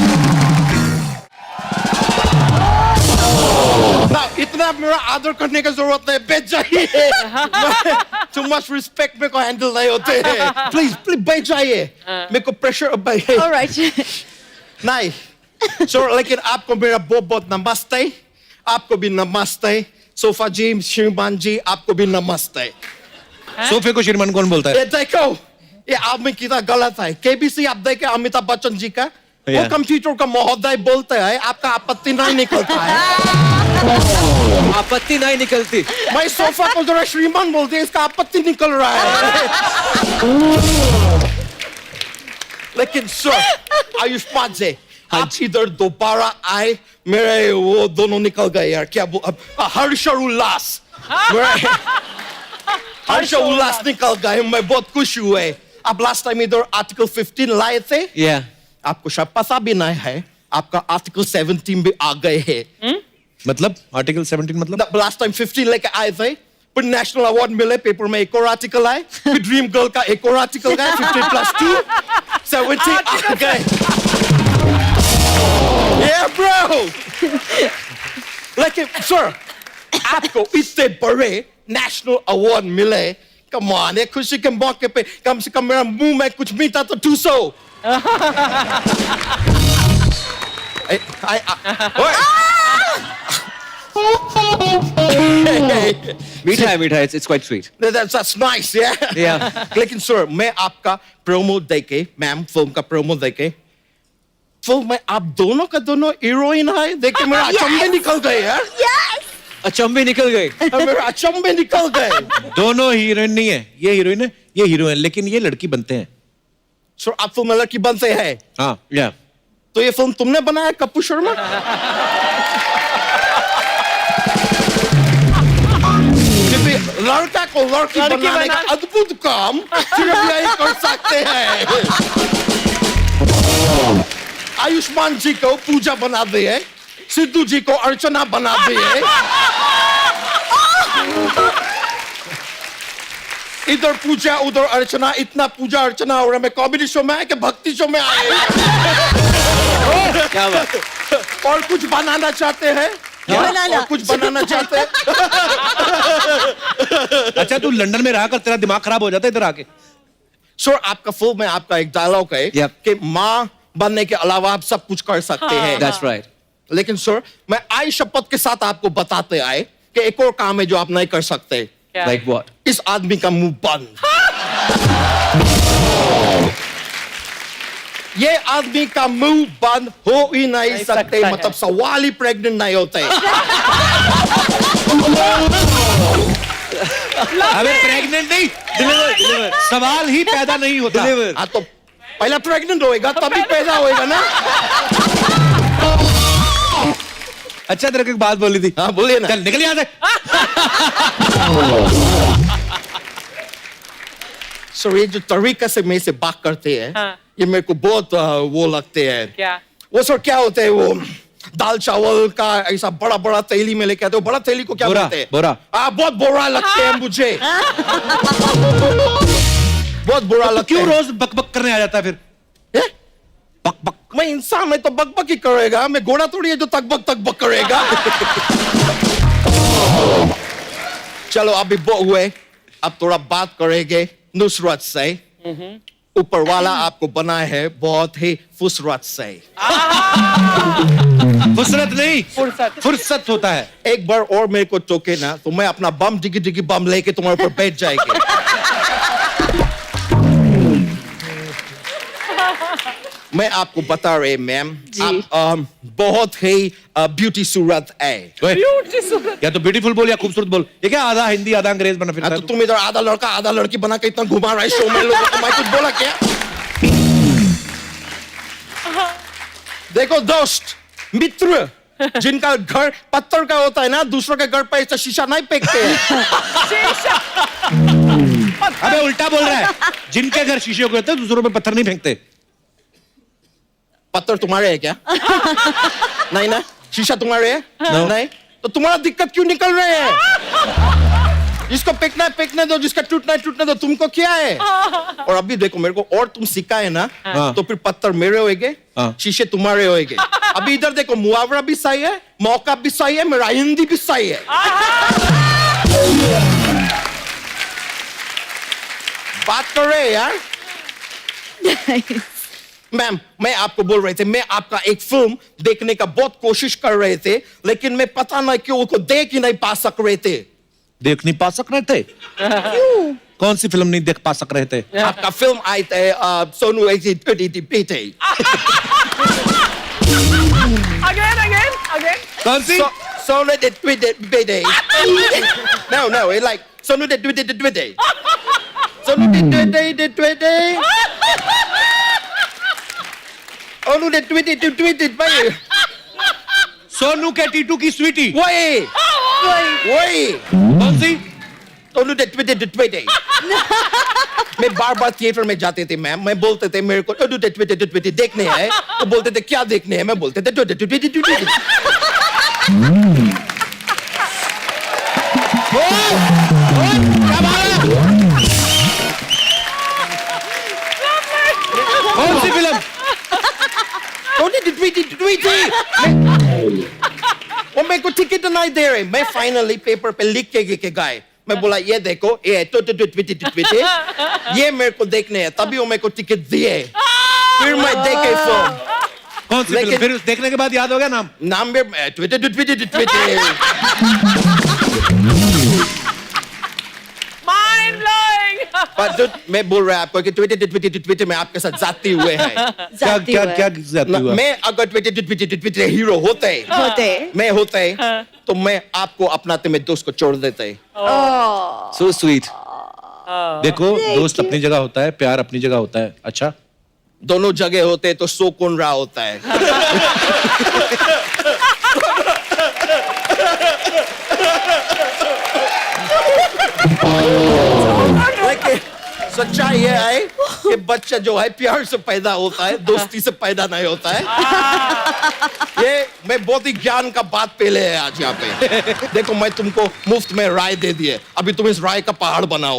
इतना मेरा आदर करने की जरूरत नहीं, बेच जाइए। टू मच रिस्पेक्ट मेरे को हैंडल नहीं होते हैं। प्लीज प्लीज बेच जाइए, मेरे को प्रेशर ऑलराइट। नहीं। सो लेकिन आपको मेरा बहुत बहुत नमस्ते, आपको भी नमस्ते। सोफा जी, श्रीमान जी, आपको भी नमस्ते। सोफे को श्रीमान कौन बोलता है? ये देखो, ये आदमी कितना गलत है। केबीसी आप देखे अमिताभ बच्चन जी का, वो Yeah. कंप्यूटर का महोदय बोलते हैं, आपका आपत्ति नहीं निकलता है। आपत्ति नहीं निकलती। मैं सोफा को जरा श्रीमान बोलते हैं, इसका आपत्ति निकल रहा है। लेकिन सर आयुष्मान जी, आप इधर दोबारा आए, मेरे वो दोनों निकल गए यार। क्या हर्ष और उल्लास, हर्ष और उल्लास निकल गए। मैं बहुत खुश हुए। आप लास्ट टाइम इधर आर्टिकल 15 लाए थे, Yeah. आपको शायद पता भी नहीं है, आपका आर्टिकल 17 भी आ गए हैं। मतलब आर्टिकल 17 मतलब? लास्ट टाइम 15 लेके आए थे, फिर नेशनल अवार्ड मिले, पेपर में एक और आर्टिकल आए, फिर ड्रीम गर्ल का एक और आर्टिकल गया, 15+2 17 आ गए। Yeah bro। लेकिन सर आपको इतने बड़े नेशनल अवार्ड मिले, कम ऑन, ये खुशी के मौके पे कम से कम मेरा मुंह में कुछ मीठा तो ठूसो। मीठा है, it's quite sweet. That's nice, yeah. Yeah. लेकिन सर मैं आपका प्रोमो देके, मैम फिल्म का प्रोमो देके, फिल्म में आप दोनों का दोनों हीरोइन है, देख के मेरा अचंभे निकल गए यार। अचंभे निकल गए। मेरा अचंभे निकल गए। दोनों हीरोइन नहीं है, ये हीरोइन है, ये हीरो है, लेकिन ये लड़की बनते हैं। सर आप फिल्म में लड़की बनते हैं, हाँ, या तो ये फिल्म तुमने बनाया कपूर शर्मा? क्योंकि लड़का को लड़की बनाने का अद्भुत काम सिर्फ यही कर सकते हैं। आयुष्मान जी को पूजा बना दिए, सिद्धू जी को अर्चना बना दिए, इधर पूजा उधर अर्चना, इतना पूजा अर्चना हो रहा है। मैं कॉमेडी शो में आए कि भक्ति शो में आए? क्या बात। और कुछ बनाना चाहते हैं? और कुछ बनाना चाहते हैं? अच्छा तू लंदन में रहा कर, तेरा दिमाग खराब हो जाता है इधर आके। सर आपका फिल्म में आपका एक डायलॉग है Yep. कि माँ बनने के अलावा आप सब कुछ कर सकते हैं। That's right. लेकिन सर मैं आई शपथ के साथ आपको बताते आए कि एक और काम है जो आप नहीं कर सकते। क्या? Like what? इस आदमी का मुंह बंद। ये आदमी का मुंह बंद हो ही नहीं सकते, सकता है। मतलब सवाल ही प्रेग्नेंट नहीं होते। अबे प्रेग्नेंट नहीं, Deliver. सवाल ही पैदा नहीं होता। Deliver. हाँ तो पहला प्रेग्नेंट होएगा तभी पैदा होएगा ना। अच्छा तेरे को एक बात बोली थी। हाँ बोलिए ना। चल निकल यहाँ से। सर ये जो तरीका से मेरे से बात करते हैं, हाँ। ये मेरे को बहुत वो लगते हैं। क्या? वो सर क्या होते हैं, वो दाल चावल का ऐसा बड़ा बड़ा थैली में लेके आते हो। बड़ा थैली को क्या बोरा, बोलते हैं? बोरा। बहुत बोरा लगते हैं मुझे। बहुत बुरा लगता क्यों है। रोज बकबक करने आ जाता है फिर? हैं? बक बक। मैं इंसान है तो बकबक ही करेगा, मैं घोड़ा थोड़ी है जो तकबक करेगा। चलो अभी बहुत हुए, अब थोड़ा बात करेंगे नुसरत से। ऊपर वाला आपको बनाए है बहुत ही फुसरत से। फुसरत नहीं, नहीं, फुर्सत। फुर्सत होता है। एक बार और मेरे को टोके ना तो मैं अपना बम डिगी डिगी बम लेके तुम्हारे ऊपर बैठ जाएगी। मैं आपको बता रहे मैम, आप बहुत ही ब्यूटी सूरत है। ओए, Beautiful. या तो ब्यूटीफुल बोल या खूबसूरत बोल। ये क्या आधा हिंदी आधा अंग्रेज बना फिरता तो है तू? तुम इधर आधा लड़का आधा लड़की बना के इतना घुमा रहा है शो में लोगों को, मैं कुछ बोला क्या? देखो दोस्त मित्र, जिनका घर पत्थर का होता है ना, दूसरों के घर पर ऐसा शीशा नहीं फेंकते हैं। अबे उल्टा बोल रहा है। जिनके घर शीशे के होते हैं दूसरों पे पत्थर नहीं फेंकते। पत्थर तुम्हारे है क्या? नहीं ना, शीशा तुम्हारे है? नहीं, तो तुम्हारा दिक्कत क्यों निकल रहे हैं? जिसको फेंकना है फेंकने दो, जिसका टूटना है टूटने दो, तुमको क्या है? और अभी देखो मेरे को और तुम सिखाए ना, तो फिर पत्थर मेरे होएंगे, शीशे तुम्हारे होएंगे। अभी इधर देखो, मुहावरा भी सही है, मौका भी सही है, मेरा हिंदी भी सही है। बात कर रहे हैं यार। मैम, मैं आपको बोल रहे थे, मैं आपका एक फिल्म देखने का बहुत कोशिश कर रहे थे, लेकिन मैं पता नहीं क्यों उसको देख ही नहीं पा सक रहे थे। देख नहीं पा सक रहे थे? क्यों? कौन सी फिल्म नहीं देख पा सक रहे थे? आपका फिल्म आई थे सोनू ऐसी बेटे। Again. कौन सी? सोनू दे बेटे। No, it's like सोनू दे बेटे। सोनू दे बेटे। सोनू दे बेटे भाई। सोनू के टीटू की स्वीटी। वही। कौन सी? सोनू दे बेटे। मैं बार थिएटर में जाते थे मैम, मैं बोलते थे मेरे को देखने हैं, तो बोलते थे क्या देखने हैं, मैं बोलते थे कौन सी फिल्म? वो मेरे को टिकट नहीं दे रहे, मैं फाइनली पेपर पे लिख के गाए, मैं बोला ये देखो ये ये मेरे को देखने है, तभी वो मेरे को टिकट दिए, फिर मैं देखे फिल्म। कौन सी फिल्म? फिर देखने के बाद याद हो गया नाम? नाम भी Mind blowing. पर मैं बोल रहा आपको कि ट्विटर में आपके साथ जाती हुए हैं। क्या जाती हुआ? मैं अगर ट्विटर हीरो होते मैं होते तो मैं आपको अपनाते में दोस्त को छोड़ देते। So sweet. देखो दोस्त अपनी जगह होता है, प्यार अपनी जगह होता है। अच्छा, दोनों जगह होते तो सो कौन रहा होता है? लेकिन सच्चाई ये है कि बच्चा जो है प्यार से पैदा होता है, दोस्ती से पैदा नहीं होता है। ये मैं बहुत ही ज्ञान का बात पहले है आज यहाँ पे। देखो मैं तुमको मुफ्त में राय दे दिए, अभी तुम इस राय का पहाड़ बनाओ।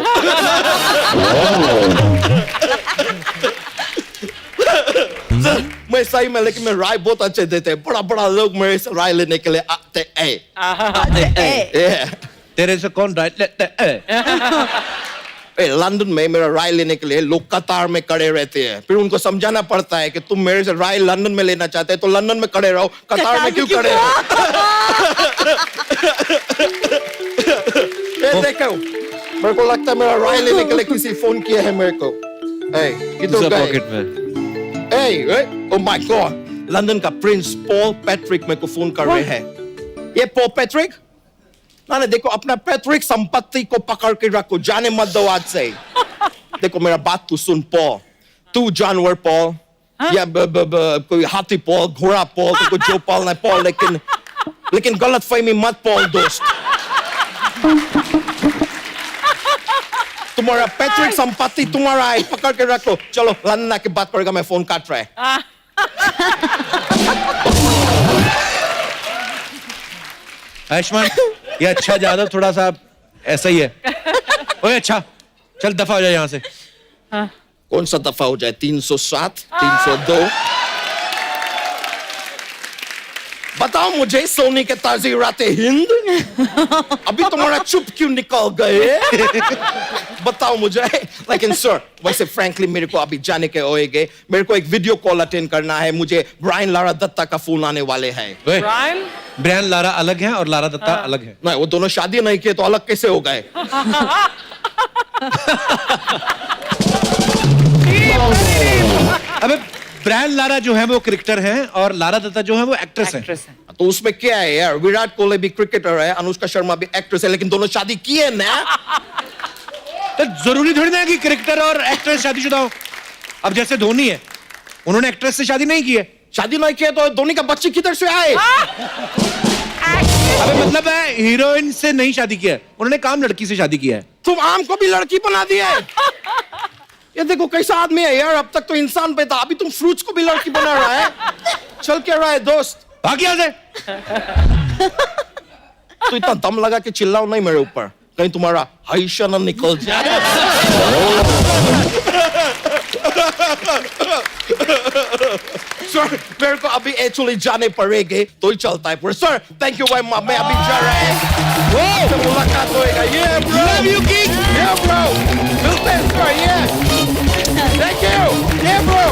मैं सही में, लेकिन मैं राय बहुत अच्छे देते हैं, बड़ा लोग मेरे से राय लेने के लिए आते हैं। तेरे से कौन राय लेते हैं? लंदन में मेरा राय लेने के लिए लोग कतार में खड़े रहते हैं, फिर उनको समझाना पड़ता है कि तुम मेरे से राय लंदन में लेना चाहते हैं तो लंदन में खड़े रहो, कतार में क्यों खड़े रहो? ये देखो, मेरे को लगता है मेरा राय लेने के लिए किसी फोन किया है मेरे को। किधर गए? पॉकेट में। ओह माय गॉड, लंदन का प्रिंस पॉल पैट्रिक मेरे को फोन कर रहे हैं। ये पॉल पैट्रिक ना, देखो अपना पैट्रिक संपत्ति को पकड़ के रखो, जाने मत दो आज से। देखो मेरा बात तू सुन पॉल, तू जानवर पॉल या कोई हाथी पॉल, घोड़ा पॉल, तो कुछ जो पालना है पॉल, लेकिन गलत फहमी मत पॉल दोस्त। तुम्हारा पैट्रिक संपत्ति तुम्हारा है, पकड़ के रखो। चलो लंदन की बात करेगा, मैं फोन काट रहा है। आयुष्मान, ये अच्छा ज्यादा थोड़ा सा ऐसा ही है। ओए अच्छा, चल दफा हो जाए यहाँ से। कौन सा दफा हो जाए? 307, 302? बताओ मुझे सोनी के ताज़ीराते हिंद, अभी तुम्हारा चुप क्यों निकल गए? बताओ मुझे। लेकिन सर, वैसे फ्रैंकली मेरे को अभी जाने के होएगे, मेरे को एक वीडियो कॉल अटेंड करना है, मुझे ब्रायन लारा दत्ता का फोन आने वाले हैं। ओए, Brian? ब्रायन लारा अलग हैं और लारा दत्ता अलग हैं। नहीं, वो दोनों शादी नहीं किए तो अलग कैसे हो गए? अबे ब्रायन लारा जो है वो क्रिकेटर हैं और लारा दत्ता जो है वो एक्ट्रेस हैं। तो उसमें क्या है यार? विराट कोहली भी क्रिकेटर है, अनुष्का शर्मा भी एक्ट्रेस है, लेकिन दोनों शादी किए ना। तो जरूरी थोड़ी ना है कि क्रिकेटर और एक्ट्रेस शादीशुदा हो। अब जैसे धोनी है, उन्होंने एक्ट्रेस से शादी नहीं की है। शादी नहीं किया तो धोनी का बच्चे किधर से आए? अबे मतलब है हीरोइन से नहीं शादी किया है, उन्होंने काम लड़की से शादी किया है। तुम आम को भी लड़की बना दिया है। ये देखो कैसा आदमी है यार, अब तक तो इंसान पे था, अभी तुम फ्रूट्स को भी लड़की बना रहा है। चल क्या रहा है दोस्त? भाग यहाँ से। तो इतना दम लगा के चिल्लाओ नहीं मेरे ऊपर, कहीं तुम्हारा हाइशा न निकल जाए। सर मेरे को अभी एक्चुअली जाने पड़ेंगे, तो ही चलता है पूरा। सर थैंक यू भाई, मैं अभी जा रहा है। आपसे मुलाकात होएगा। ये ब्रो, लव यू किंग। ये ब्रो, मिलते हैं सर। ये थैंक यू। ये ब्रो।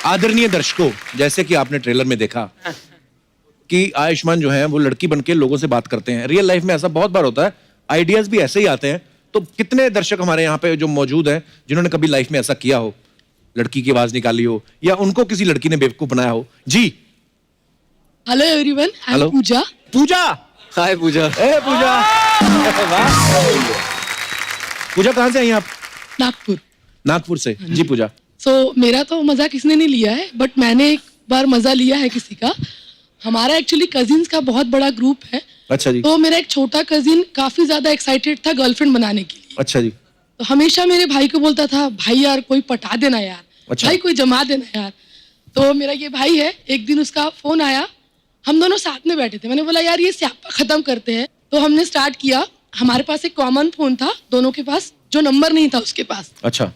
आदरणीय दर्शकों, जैसे कि आपने ट्रेलर में देखा कि आयुष्मान जो है वो लड़की बनके लोगों से बात करते हैं। रियल लाइफ में ऐसा बहुत बार होता है, आइडियाज भी ऐसे ही आते हैं। तो कितने दर्शक हमारे यहाँ पे जो मौजूद हैं जिन्होंने कभी लाइफ में ऐसा किया हो, लड़की की आवाज निकाली हो या उनको किसी लड़की ने बेवकूफ बनाया हो? जी हेलो एवरीवन, आई Hello. एम पूजा। पूजा। हाय पूजा। ए पूजा। वाह। पूजा कहाँ से आई हैं आप? नागपुर। नागपुर से। जी पूजा। सो मेरा तो मजा किसने नहीं लिया है, बट मैंने एक बार मजा लिया है किसी का। हमारा एक्चुअली कजिन्स का बहुत बड़ा ग्रुप है। अच्छा जी। तो मेरा एक छोटा कजिन काफी ज्यादा एक्साइटेड था गर्लफ्रेंड बनाने के लिए। अच्छा जी। तो हमेशा मेरे भाई को बोलता था, भाई यार कोई पटा देना यार, अच्छा। भाई कोई जमा देना यार। तो मेरा ये भाई है, एक दिन उसका फोन आया, हम दोनों साथ में बैठे थे। मैंने बोला यार ये स्यापा खत्म करते हैं। तो हमने स्टार्ट किया। हमारे पास एक कॉमन फोन था दोनों के पास, जो नंबर नहीं था उसके पास। अच्छा।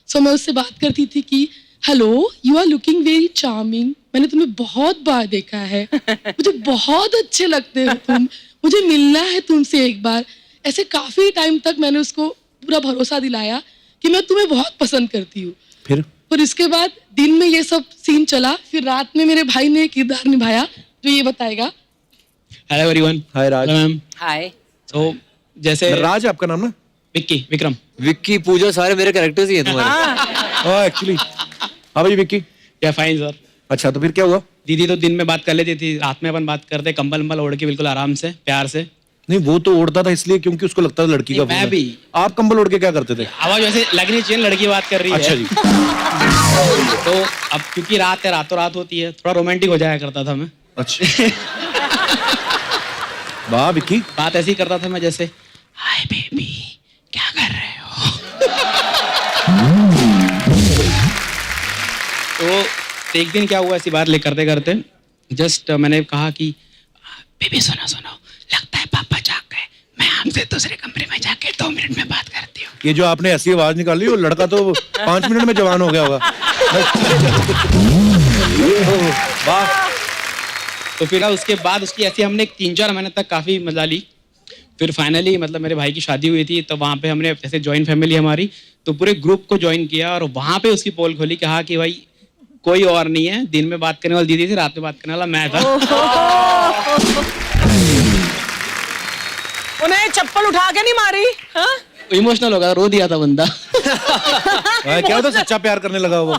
सो मैं उससे बात करती थी कि hello, you are looking very charming, मैंने तुम्हें बहुत बार देखा है, मुझे बहुत अच्छे लगते हो तुम, मुझे मिलना है तुमसे एक बार। ऐसे काफी टाइम तक मैंने उसको पूरा भरोसा दिलाया कि मैं तुम्हें बहुत पसंद करती हूँ। फिर इसके बाद दिन में ये सब सीन चला, फिर रात में मेरे भाई ने किरदार निभाया जो ये बताएगा। Hello everyone. Hi Raj. Hello ma'am. Hi. तो जैसे राज आपका नाम ना? विक्की, विक्रम। विक्की, पूजा, सारे मेरे कैरेक्टर्स ही हैं तुम्हारे। एक्चुअली। हाँ भाई विक्की। या फाइन सर। अच्छा तो फिर क्या हुआ? दीदी तो दिन में बात कर लेती थी, रात में अपन बात करते, कंबल अंबल ओढ़ के बिल्कुल आराम से, प्यार से। नहीं वो तो ओढ़ता था इसलिए क्योंकि उसको लगता था लड़की का मैं फोन है। भी। आप कंबल ओढ़ के क्या करते थे? आवाज वैसे लगनी चाहिए, लड़की बात कर रही अच्छा है। जी। तो अब क्योंकि रात है, रातों रात होती है, थोड़ा रोमांटिक हो जाया करता था मैं। अच्छा। वाह विक्की। बात ऐसी करता था मैं जैसे, हाय बेबी क्या कर रहे हो। तो एक दिन क्या हुआ, ऐसी बात ले करते करते जस्ट मैंने कहा कि बेबी सुनो सुनो, लगता है पापा जाग गए, मैं हमसे दूसरे कमरे में जाके 2 मिनट में बात करती हूँ। ये जो आपने ऐसी आवाज निकाली वो लड़का तो 5 मिनट में जवान हो गया होगा। वाह। तो फिर उसके बाद उसकी ऐसी हमने 3-4 महीने तक काफी मजा ली। फिर फाइनली मतलब मेरे भाई की शादी हुई थी, तो वहाँ पे हमने जैसे जॉइंट फैमिली हमारी, तो पूरे ग्रुप को ज्वाइन किया और वहाँ पे उसकी पोल खोली, कहा कि भाई कोई और नहीं है, दिन में बात करने वाली दीदी थी, रात में बात करने वाला मैं था। उन्हें चप्पल उठा के नहीं मारी? हाँ? इमोशनल हो गया, रो दिया था बंदा। क्या होता सच्चा प्यार करने लगा वो?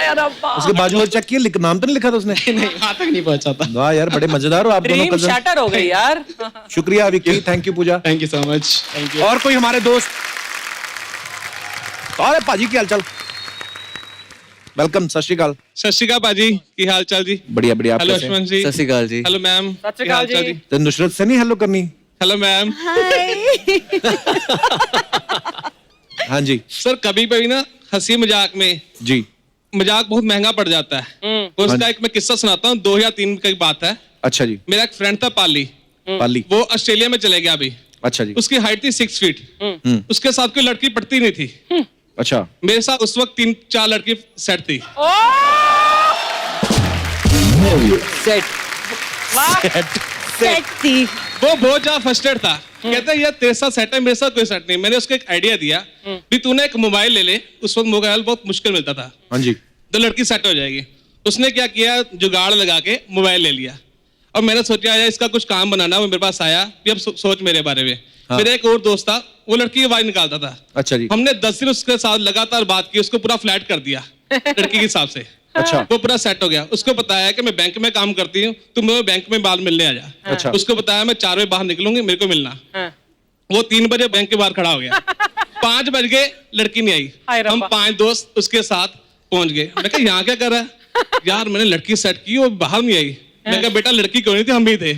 यार अब्बा। उसके बाजू में चेक किया, नाम तो नहीं लिखा था उसने? नहीं, वहाँ तक नहीं पहुंचा था। वाह यार बड़े मजेदार हो आप दोनों ड्रीम कजन। शैटर हो गई यार। शुक्रिया Vicky, thank you Pooja. Thank you so much. Thank you. और कोई हमारे दोस्त? अरे पाजी की हालचाल? वेलकम, सत श्री अकाल। सत श्री अकाल पाजी, की हाल चाल जी? बढ़िया बढ़िया। आप हेलो कैसे हैं? अश्वन जी। सत श्री अकाल जी। Hello ma'am. सत श्री की हाल अकाल चाल जी। जी? तो नुसरत से नहीं हेलो करनी? Hello ma'am. हाँ जी। सर कभी कभी ना हंसी मजाक में जी। मजाक बहुत महंगा पड़ जाता है। तो उसका एक मैं किस्सा सुनाता हूँ, 2 या 3 की बात है। अच्छा जी। मेरा एक फ्रेंड था पाली, पाली। वो ऑस्ट्रेलिया में चले गया अभी। अच्छा जी। उसकी हाइट थी 6 फीट। उसके साथ कोई लड़की पटती नहीं थी। अच्छा। मेरे साथ उस वक्त 3-4 लड़की सेट थी। सेट। सेट थी। वो बहुत ज्यादा फ्रस्ट्रेट था। कहता है यार तेरे साथ सेट है, मेरे साथ कोई सेट नहीं। मैंने उसको एक आइडिया दिया भी तूने एक मोबाइल ले ले। उस वक्त मोबाइल बहुत मुश्किल मिलता था। हाँ जी। तो लड़की सेट हो जाएगी। उसने क्या किया, जुगाड़ लगा के मोबाइल ले लिया और मैंने सोचा यार इसका कुछ काम बनाना। वो मेरे पास आया कि अब सोच मेरे बारे में। मेरा एक और दोस्त था, वो लड़की की आवाज निकालता था। अच्छा जी। हमने 10 दिन उसके साथ लगातार बात की, उसको पूरा फ्लैट कर दिया लड़की के हिसाब से। अच्छा। वो पूरा सेट हो गया। उसको बताया कि मैं बैंक में काम करती हूँ, तुम मेरे बैंक में बाल मिलने आ जा। अच्छा। उसको बताया मैं 4 बजे बाहर निकलूंगी, मेरे को मिलना। वो 3 बजे बैंक के बाहर खड़ा हो गया। 5 बज गए, लड़की नहीं आई। हम 5 दोस्त उसके साथ पहुंच गए। मैं कहा यहाँ क्या कर रहा है? यार मैंने लड़की सेट की, वो बाहर नहीं आई। मैं कहा बेटा लड़की क्यों नहीं थी, हम भी थे।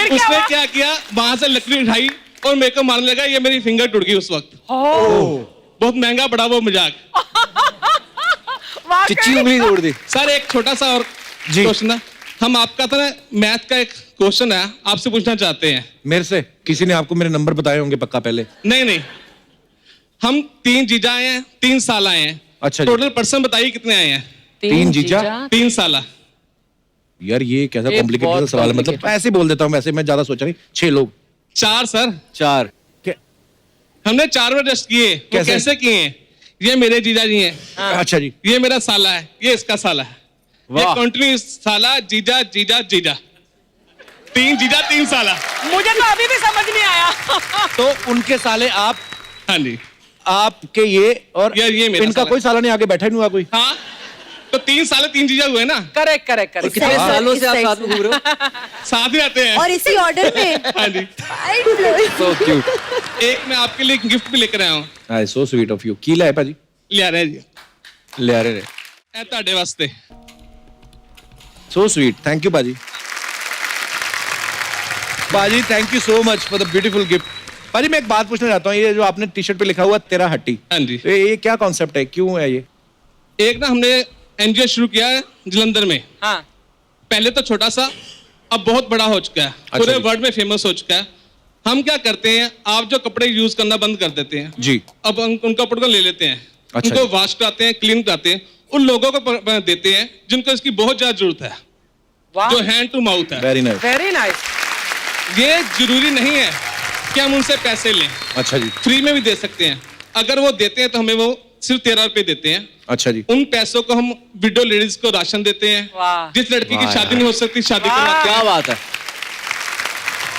उसने क्या किया, वहां से लकड़ी उठाई और मेरे को मारने लगा। ये मेरी फिंगर टूट गई उस वक्त। बहुत महंगा पड़ा वो मजाक। चिच्ची उंगली तोड़ दी। सर एक छोटा सा और क्वेश्चन है, हम आपका था ना मैथ का एक क्वेश्चन है, आपसे पूछना चाहते हैं। मेरे से किसी ने आपको मेरे नंबर बताए होंगे पक्का पहले। नहीं, हम 3 जीजा आए हैं, 3 साल आए हैं। अच्छा जी। टोटल पर्सन बताइए कितने आए हैं? 3 जीजा 3 साल। यार ये कैसा कॉम्प्लिकेटेड सवाल है, मतलब ऐसे ही बोल देता हूँ, वैसे मैं ज्यादा सोचा नहीं। 6 लोग। 4 सर। 4। हमने 4 में टेस्ट किए। वो कैसे किए? ये मेरे जीजा जी हैं। अच्छा जी। ये मेरा साला है, ये इसका साला है। ये कंटिन्यू साला जीजा जीजा जीजा। 3 जीजा 3 साला। मुझे तो अभी भी समझ नहीं आया। तो उनके साले आप, हाँ जी। आपके ये और यार ये मेरा इनका साला। कोई साला नहीं, आगे बैठा ही नहीं हुआ कोई। हाँ तो 3 साले 3 जीजा हुए ना। करेक्ट। कितने सालों से आप साथ में घूम रहे हो? साथ ही रहते हैं। और इसी ऑर्डर में हाँ जी। So cute. एक मैं आपके लिए गिफ्ट भी लेकर आया हूँ। हाय सो स्वीट ऑफ यू। की लाए भाजी? ले आ रहे जी। ले आ रहे। ਇਹ ਤੁਹਾਡੇ ਵਾਸਤੇ। सो स्वीट, थैंक यू बाजी। बाजी thank you so much for the beautiful gift. बाजी मैं एक बात पूछना चाहता हूँ, ये जो आपने टी शर्ट पे लिखा हुआ तेरा हट्टी, हाँ जी। तो ये क्या कॉन्सेप्ट है, क्यों है ये? एक ना हमने एनजीओ शुरू किया है जलंधर में। हाँ। पहले तो छोटा सा, अब बहुत बड़ा हो चुका है। पूरे वर्ल्ड में फेमस हो चुका है। हम क्या करते हैं, आप जो कपड़े यूज करना बंद कर देते हैं जी, अब उन कपड़ों को ले लेते हैं। अच्छा उनको वॉश कराते हैं, क्लीन कराते हैं, उन लोगों को देते हैं जिनको इसकी बहुत ज्यादा जरूरत है, वाह, जो हैंड टू माउथ है। Very nice. Very nice. ये जरूरी नहीं है कि हम उनसे पैसे लें, अच्छा जी। फ्री में भी दे सकते हैं। अगर वो देते हैं तो हमें वो सिर्फ 13 रुपए देते हैं। अच्छा जी। उन पैसों को हम विडो लेडीज को राशन देते हैं। वाह। जिस लड़की की शादी नहीं हो सकती, शादी वाह। करवाते क्या हैं। बात है।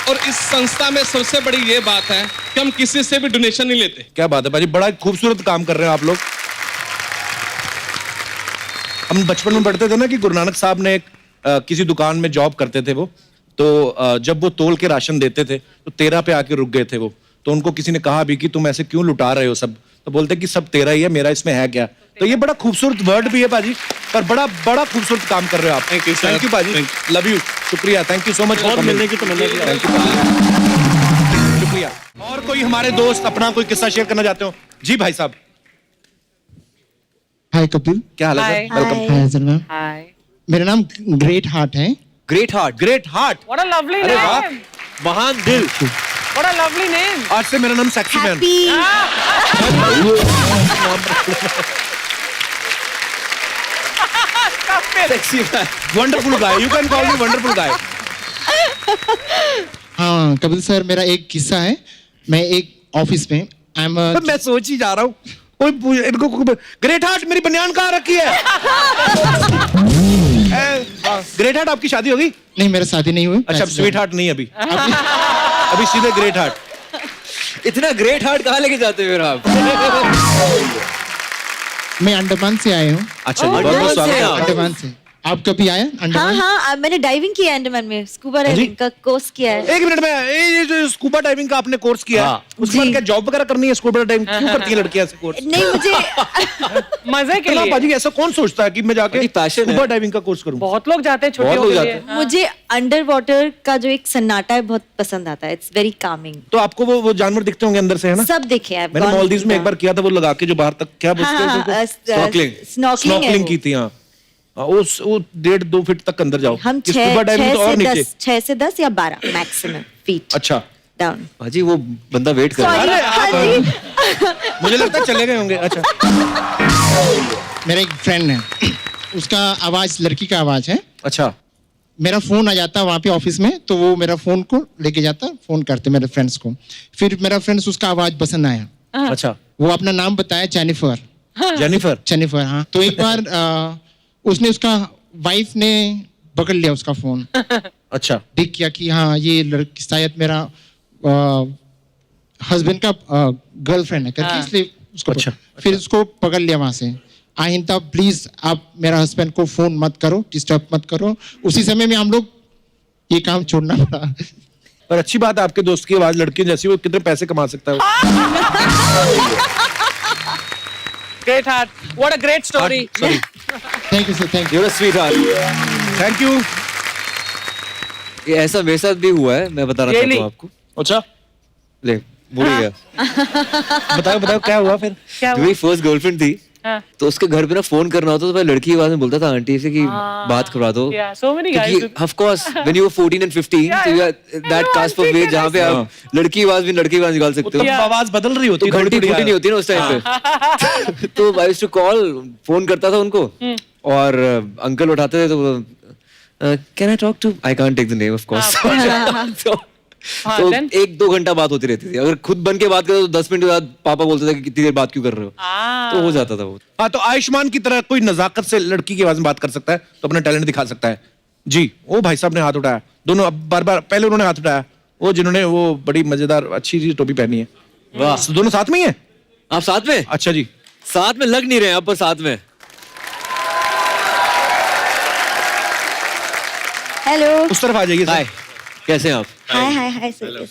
और इस संस्था में सबसे बड़ी ये बात है कि हम किसी से भी डोनेशन नहीं लेते। क्या बात है बाजी, बड़ा खूबसूरत काम कर रहे हैं आप लोग। हम बचपन में पढ़ते थे ना कि गुरु नानक साहब ने किसी दुकान में जॉब करते थे वो, तो जब वो तोल के राशन देते थे तो 13 पे आके रुक गए थे वो। तो उनको किसी ने कहा भी कि तुम ऐसे क्यों लुटा रहे हो सब, तो बोलते कि सब तेरा ही है, मेरा इसमें है क्या। तो ये बड़ा खूबसूरत वर्ड भी है बाजी, पर बड़ा बड़ा खूबसूरत काम कर रहे हो आप। Thank you, sir. Thank you बाजी, Thank लव यू, शुक्रिया, थैंक यू सो मच। मिलने की तो मिलने की। थैंक यू, शुक्रिया। और कोई हमारे दोस्त अपना कोई किस्सा शेयर करना चाहते हो? जी भाई साहब, हाय कपिल। क्या हाल है सर? वेलकम। हाय सलमान। हाय। मेरा नाम ग्रेट हार्ट है। Great heart. Great heart. What a lovely अरे वाह। name. महान दिल। What a lovely name. आज से मेरा नाम sexy man. Sexy man. Wonderful guy, you can call me wonderful guy. हाँ कपिल सर, मेरा एक किस्सा है। मैं एक ऑफिस में मैं सोच ही जा रहा हूँ, कोई इनको ग्रेट हार्ट मेरी बनियान कहाँ रखी है? ग्रेट हार्ट आपकी शादी होगी? नहीं, मेरा शादी नहीं हुई। अच्छा, स्वीट हार्ट नहीं अभी, अभी सीधे ग्रेट हार्ट। इतना ग्रेट हार्ट कहाँ लेके जाते हो आप? मैं अंडमान से आया हूँ। अच्छा जी, अंडमान बहुत बहुत से स्वागत है। आप? अंडमान से। आप कभी आए हाँ अंडमान? हाँ, मैंने डाइविंग किया है अंडमान में, स्कूबा डाइविंग का कोर्स किया है। एक मिनट में, ये जो स्कूबा डाइविंग का आपने कोर्स किया है, हाँ। उसके बाद जी। क्या जॉब वगैरह करनी है? स्कूबा डाइविंग क्यों करती है लड़कियां ऐसे कोर्स? नहीं मुझे मजे के चलो लिए। बाजी, ऐसा कौन सोचता है कि मैं जाके बड़ी passion है। स्कूबा डाइविंग का कोर्स करूं? बहुत लोग जाते हैं बहुत छोटियों लोग के जाते लिए। हैं। मुझे अंडर वाटर का जो एक सन्नाटा है बहुत पसंद आता है। It's very Kameng. तो आपको वो जानवर दिखते होंगे अंदर से, है ना? सब देखे हैं। मैंने मालदीव में एक बार किया था, वो लगा के जो बाहर तक, क्या बोलते हैं Snorkeling। स्नॉर्कलिंग की थी। हाँ, वो 1.5-2 फीट तक अंदर जाओ। हम कि स्कूबा डाइविंग तो और नीचे। 6 से 10 या 12 मैक्सिमम फीट अच्छा, डाउन। भाजी वो बंदा वेट कर रहा है। सॉरी, हाँ जी। मुझे लगता है चले गए होंगे। अच्छा, मेरा एक फ्रेंड है, उसका आवाज लड़की का आवाज है। अच्छा, मेरा फोन आ जाता वहाँ पे ऑफिस में, तो वो मेरा फोन को लेके जाता, फोन करते मेरे फ्रेंड्स को। फिर मेरा फ्रेंड्स उसका आवाज पसंद आया, अच्छा, वो अपना नाम बताया जेनिफर। जेनिफर जेनिफर, हाँ। तो एक बार उसने उसका वाइफ ने पकड़ लिया उसका फोन, अच्छा पिक किया कि हाँ ये लड़की शायद मेरा हस्बैंड का गर्लफ्रेंड है करके, इसलिए उसको अच्छा, फिर उसको पकड़ लिया वहां से। आइंदा प्लीज आप मेरा हस्बैंड को फोन मत करो, डिस्टर्ब मत करो। उसी समय में हम लोग ये काम छोड़ना पड़ा। पर अच्छी बात है, आपके दोस्त की आवाज लड़की जैसी, वो कितने पैसे कमा सकता है वो। Great heart. What a great story. Sorry, thank you sir, thank you. You're a sweetheart. Thank you. ये ऐसा मेरे साथ भी हुआ है, मैं बता रहा Really? था आपको। अच्छा ले, भूल ही गया। बताओ बताओ क्या हुआ फिर। क्या जो मेरी फर्स्ट गर्लफ्रेंड थी, हाँ. तो उसके घर पे ना फोन करना होता तो मैं लड़की की आवाज में बोलता था आंटी से कि बात करवा दो। Yeah, so many guys क्योंकि do- of course when you were 14 and 15 Yeah, so you are that yeah, cast of aunty way can जहाँ पे आप लड़की की आवाज भी लड़की की आवाज निकाल सकते हो। तो आवाज बदल रही होती तो है, घंटी थोड़ी-थोड़ी फूटी नहीं होती ना उस टाइम पे। तो I used to call, phone करता था उनको और अंकल उठाते थे तो can I talk to, I can't take the name of course. तो then? 1-2 घंटा बात होती रहती थी। अगर खुद बन के बात करो तो 10 मिनट के बाद पापा बोलते थे कि कितनी देर बात क्यों कर रहे हो, तो हो जाता था वो। हाँ, तो आयुष्मान की तरह कोई नजाकत से लड़की की आवाज में बात कर सकता है तो अपना टैलेंट दिखा सकता है जी। वो भाई साहब ने हाथ उठाया, दोनों अब बार बार, पहले उन्होंने हाथ उठाया, वो जिन्होंने वो बड़ी मजेदार अच्छी सी टोपी पहनी है। वाह, दोनों साथ में ही है। आप साथ में? अच्छा जी, साथ में लग नहीं रहे आप, पर साथ में। हेलो, उस तरफ आ जाइए हाय, सर। कैसे हैं आप? हाय हाय हाय सर।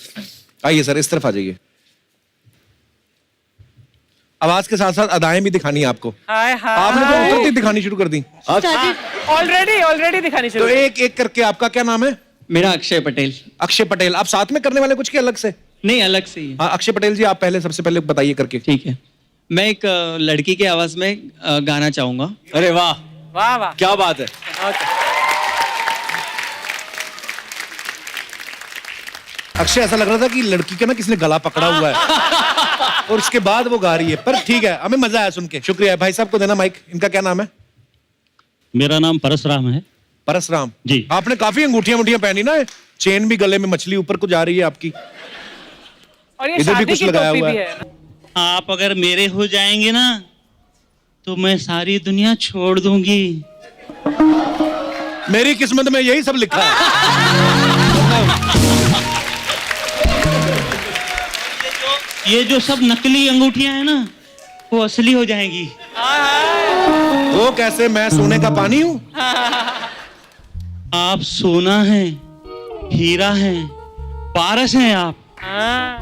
आइए सर, इस तरफ आ जाइए। आवाज के साथ साथ अदाएं भी दिखानी है आपको। हाय हाय. आपने तो उतरती ही दिखानी शुरू कर दी। Already दिखानी तो चाहिए. एक एक करके, आपका क्या नाम है? मेरा अक्षय पटेल। अक्षय पटेल। आप साथ में करने वाले कुछ के अलग से? नहीं, अलग से ही है। हाँ, अक्षय पटेल जी, आप पहले सबसे पहले बताइए करके। ठीक है, मैं एक लड़की की आवाज में गाना चाहूंगा। अरे वाह, वाह वाह. क्या बात है। Okay. अक्षय, ऐसा लग रहा था कि लड़की का ना किसी ने गला पकड़ा हुआ है और उसके बाद वो गा रही है, पर ठीक है, हमें मजा आया सुन के। शुक्रिया। भाई साहब को देना माइक। इनका क्या नाम है? मेरा नाम परसराम है। परसराम जी। आपने काफी अंगूठियां पहनी ना, चेन भी गले में, मछली ऊपर को जा रही है आपकी। और ये इधर भी शादी कुछ की लगाया टोपी हुआ भी है। है. आप अगर मेरे हो जाएंगे ना तो मैं सारी दुनिया छोड़ दूंगी। मेरी किस्मत में यही सब लिखा है। ये जो सब नकली अंगूठियां हैं ना वो असली हो जाएंगी। वो कैसे? मैं सोने का पानी हूँ? आप सोना है, हीरा है, पारस हैं आप।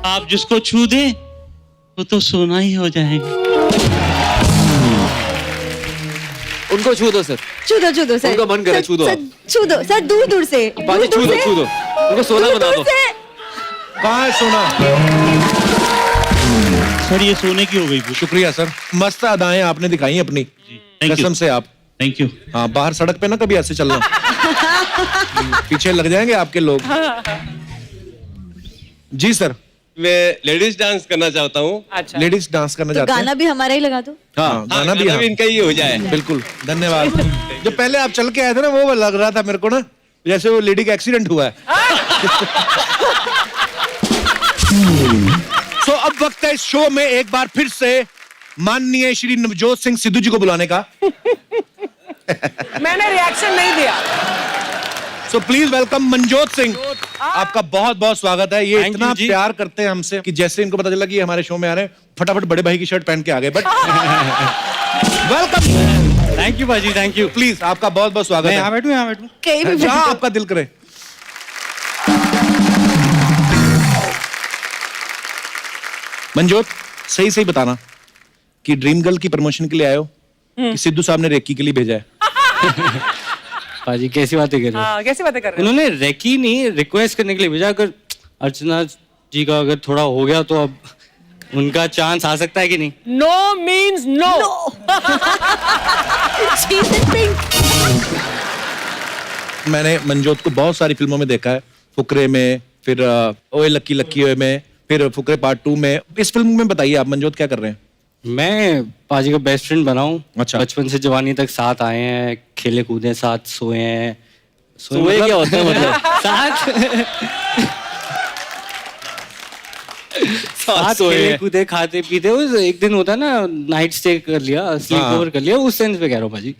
आप जिसको छू दे वो तो सोना ही हो जाएगा। उनको छू दो सर, छू दो सर। उनका मन करे, छू दो आप। छू दो सर, दूर दूर से। बाजी छू दो, छू दो, उनको सोना बना दो। कहाँ है सोना? सर ये सोने की हो गई पूरी। शुक्रिया सर, मस्त अदाएं आपने दिखाई अपनी, थैंक यू। कसम से आप। Thank you. हाँ, बाहर सड़क पे ना कभी ऐसे चलना, पीछे लग जाएंगे आपके लोग। जी सर। मैं लेडीज डांस करना चाहता हूँ। अच्छा. लेडीज डांस करना तो चाहते हैं? गाना भी हमारा ही लगा दो। हाँ, गाना भी हाँ। इनका ही हो जाए। बिल्कुल, धन्यवाद। जो पहले आप चल के आए थे ना, वो लग रहा था मेरे को ना जैसे वो लेडी का एक्सीडेंट हुआ है। तो अब वक्त है इस शो में एक बार फिर से माननीय श्री नवजोत सिंह सिद्धू जी को बुलाने का। मैंने रिएक्शन नहीं दिया. So please welcome Manjot Singh. आपका बहुत बहुत स्वागत है। ये Thank इतना you जी। प्यार करते हैं हमसे कि जैसे इनको पता चला कि ये हमारे शो में आ रहे हैं, फटाफट बड़े भाई की शर्ट पहन के आ गए। But welcome. थैंक यू बाजी, थैंक यू। प्लीज, आपका बहुत बहुत स्वागत है। यहाँ बैठूं, यहाँ बैठूं। कहीं भी जहाँ आपका दिल करे। मनजोत, सही सही बताना कि ड्रीम गर्ल की प्रमोशन के लिए आए हो कि सिद्धू साहब ने रेकी के लिए भेजा है? बाजी कैसी बातें कर रहे हो? हाँ, कैसी बातें कर रहे हो? उन्होंने रेकी नहीं, रिक्वेस्ट करने के लिए भेजा। अगर अर्चना जी का अगर थोड़ा हो गया तो अब उनका चांस आ सकता है कि नहीं? No means no. She's in pink. मैंने मनजोत को बहुत सारी फिल्मों में देखा है, फुकरे में, फिर ओए लक्की लक्की ओए में, फिर फुकरे पार्ट 2 में। इस फिल्म में बताइए आप मनजोत क्या कर रहे हैं? मैं पाजी का बेस्ट फ्रेंड बना हूँ। अच्छा। बचपन से जवानी तक साथ आए हैं, खेले कूदे साथ, सोए हैं। सोए क्या होता है मतलब? साथ साथ खेले कूदे खाते पीते उस एक दिन होता है ना नाइट स्टे कर लिया स्लीप ओवर कर लिया उस सेंस पे कह रहा हूँ भाजी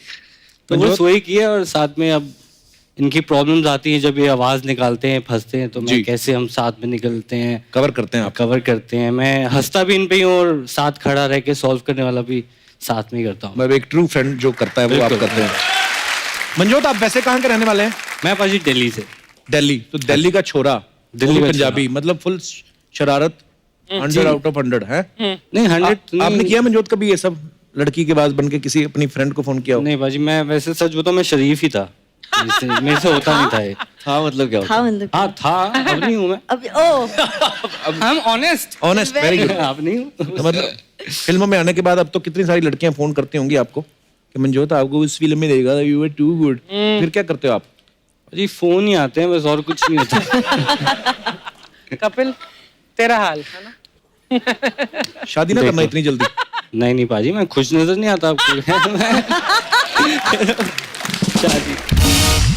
तो वो सोई किए और साथ में अब इनकी प्रॉब्लम्स आती हैं जब ये आवाज निकालते हैं फंसते हैं तो मैं कैसे हम साथ में निकलते हैं कवर करते हैं आप। कवर करते हैं मैं हंसता भी इन पे ही हूँ और साथ खड़ा रह के सॉल्व करने वाला भी साथ में ही करता हूँ मैं एक ट्रू फ्रेंड जो करता है वो आप करते हैं। मंजोत आप वैसे कहाँ के रहने वाले हैं? मैं भाजी दिल्ली से। दिल्ली तो दिल्ली का छोरा दिल्ली का पंजाबी मतलब फुल शरारत 100 आउट ऑफ 100 है। नहीं 100 आपने किया मंजोत कभी ये सब लड़की के बाद बन के किसी अपनी फ्रेंड को फोन किया हो? नहीं भाजी मैं वैसे सच बताऊं मैं शरीफ ही था मेरे से होता नहीं था ये हाँ मतलब क्या होता हाँ मतलब हाँ था अब नहीं हूँ मैं अब oh I am honest honest very good. अब नहीं हूँ तो मतलब फिल्मों में आने के बाद अब तो कितनी सारी लड़कियां फोन करती होंगी आपको कि मंजोत आपको उस फिल्म में देगा यू वर टू गुड, फिर क्या करते हो आप? जी फोन ही आते हैं बस और कुछ नहीं होता। कपिल तेरा हाल है ना? शादी ना करना इतनी जल्दी। नहीं नहीं पाजी मैं खुश नजर नहीं आता आपको। शादी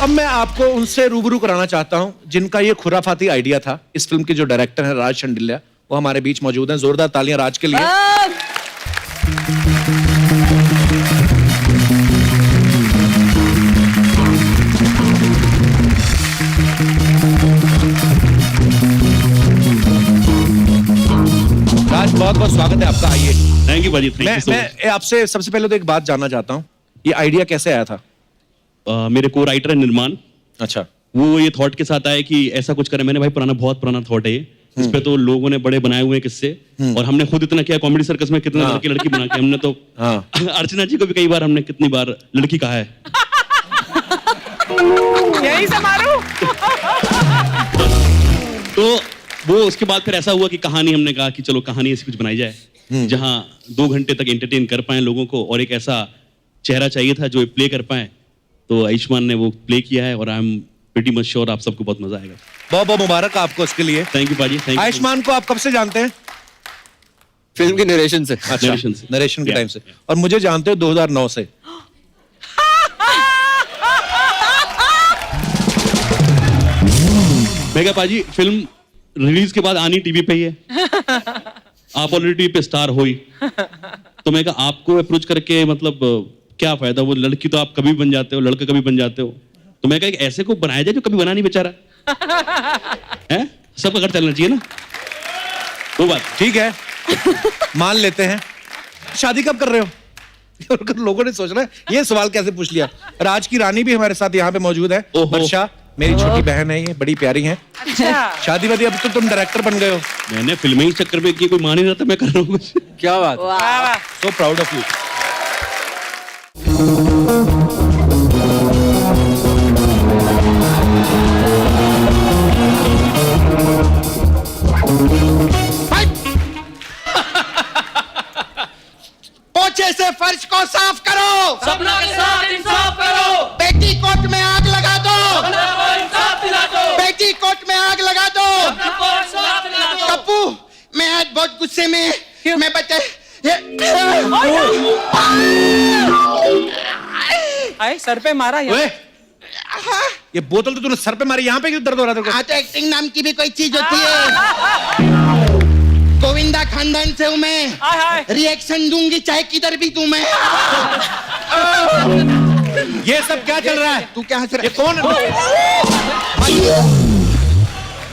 अब मैं आपको उनसे रूबरू कराना चाहता हूं जिनका ये खुराफाती आइडिया था। इस फिल्म के जो डायरेक्टर हैं राज शंडिल्या वो हमारे बीच मौजूद हैं। जोरदार तालियां राज के लिए। राज बहुत बहुत स्वागत है आपका। आइए। थैंक यू भाजी, थैंक यू सो मच। मैं आपसे सबसे पहले तो एक बात जानना चाहता हूँ, ये आइडिया कैसे आया था? मेरे को राइटर है निर्माण, अच्छा, वो ये थॉट के साथ आया कि ऐसा कुछ करें। मैंने भाई बहुत पुराना थॉट है ये। इस पे तो लोगों ने बड़े बनाए हुए हैं किस्से और हमने खुद इतना किया कॉमेडी सर्कस में कितना लड़की बना के हमने तो अर्चना जी को भी कई बार हमने कितनी बार लड़की कहा है। यही से मारू। तो वो उसके बाद फिर ऐसा हुआ कि कहानी हमने कहा कि चलो कहानी ऐसी कुछ बनाई जाए जहां 2 घंटे तक एंटरटेन कर पाए लोगों को और एक ऐसा चेहरा चाहिए था जो प्ले कर पाए। तो आयुष्मान ने वो प्ले किया है और I am pretty much sure आप सबको बहुत मजा आएगा। बहुत बहुत मुबारक आपको इसके लिए। थैंक यू पाजी। Thank you. आयुष्मान को आप कब से जानते हैं? फिल्म की नरेशन से। नरेशन के टाइम से। और मुझे जानते हो 2009 से। मैं क्या पाजी फिल्म रिलीज के बाद आनी टीवी पे ही है। आप ऑलरेडी टीवी पे स्टार हो ही, तो मैं कहा आपको अप्रोच करके मतलब क्या फायदा, वो लड़की तो आप कभी बन जाते हो, लड़का कभी बन जाते हो। तो मैं कहा एक ऐसे को बनाया जाए जो कभी बना नहीं बेचारा है। सबका घर चलना चाहिए ना, वो बात ठीक है। मान लेते हैं। शादी कब कर रहे हो? लोगों ने सोचना है ये सवाल कैसे पूछ लिया। राज की रानी भी हमारे साथ यहाँ पे मौजूद है, वर्षा, मेरी छोटी बहन है, ये बड़ी प्यारी है। अच्छा शादी वादी अब तो तुम डायरेक्टर बन गए हो। मैंने फिल्में ही चक्कर में की, कोई मान ही रहा था मैं कर रहा हूँ कुछ। क्या बात। वाह वाह। So proud of you. पोछे से फर्श को साफ करो, सपना के साथ इंसाफ करो, बेटी कोट में आग लगा दो, सपना को इंसाफ दिला दो, बेटी कोट में आग लगा दो। सपना को इंसाफ दिला दो। कप्पू मैं आज बहुत गुस्से में, मैं बता आए सर पे मारा ओए, ये बोतल तो तूने सर पे मारी, यहाँ पे क्यों दर्द हो रहा था? हाँ तो एक्टिंग नाम की भी कोई चीज होती है। गोविंदा खानदान से हूँ मैं, हाय हाय। रिएक्शन दूंगी चाहे किधर भी तू मैं। ये सब क्या चल रहा है? तू क्या हंस रहा ये है? कौन है?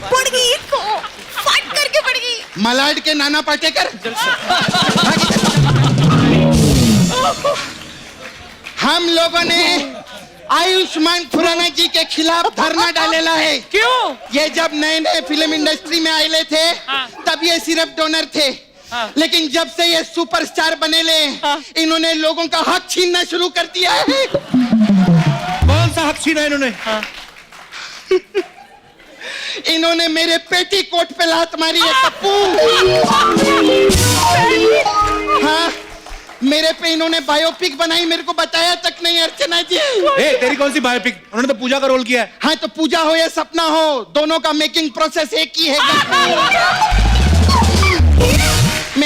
पड़ गई इसको फाट करके पड़ गई। मलाड के नाना पाटेकर। हम लोगों ने आयुष्मान खुराना जी के खिलाफ धरना डालेला है। क्यों? ये जब नए नए फिल्म इंडस्ट्री में आए थे तब ये सिर्फ डोनर थे, लेकिन जब से ये सुपरस्टार बनेले इन्होंने लोगों का हक छीनना शुरू कर दिया है। कौन सा हक छीना इन्होंने? इन्होंने मेरे पेटी कोट पे लात मारी है कप्पू। हाँ, मेरे पे इन्होंने बायोपिक बनाई, मेरे को बताया तक नहीं अर्चना जी। ए, तेरी कौन सी बायोपिक? उन्होंने तो पूजा का रोल किया है। हाँ तो पूजा हो या सपना हो, दोनों का मेकिंग प्रोसेस एक ही है।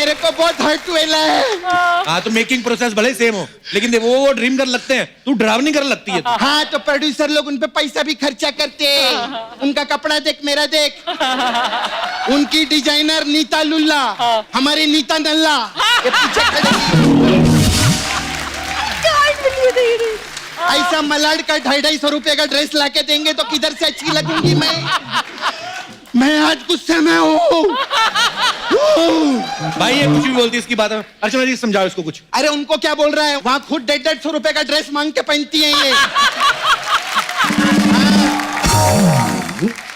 मेरे को बहुत हर्ट हुएला है। हाँ तो मेकिंग प्रोसेस भले सेम हो, लेकिन वो ड्रीम गर्ल लगते हैं, तू डरावनी गर्ल लगती है तू। हाँ तो प्रोड्यूसर लोग उन पे पैसा भी खर्चा करते हैं। उनका कपड़ा देख, मेरा देख। उनकी डिजाइनर नीता लुल्ला, हमारी नीता नल्ला। ये पीछे खड़ी ऐसा मलाड का 250 रुपए का ड्रेस लाके देंगे तो किधर से अच्छी लगूंगी मैं आज गुस्से में हूँ। भाई ये कुछ भी बोलती है इसकी बात है। अर्चना जी समझाओ इसको कुछ। अरे उनको क्या बोल रहा है, वहां खुद 150 रुपए का ड्रेस मांग के पहनती है ये।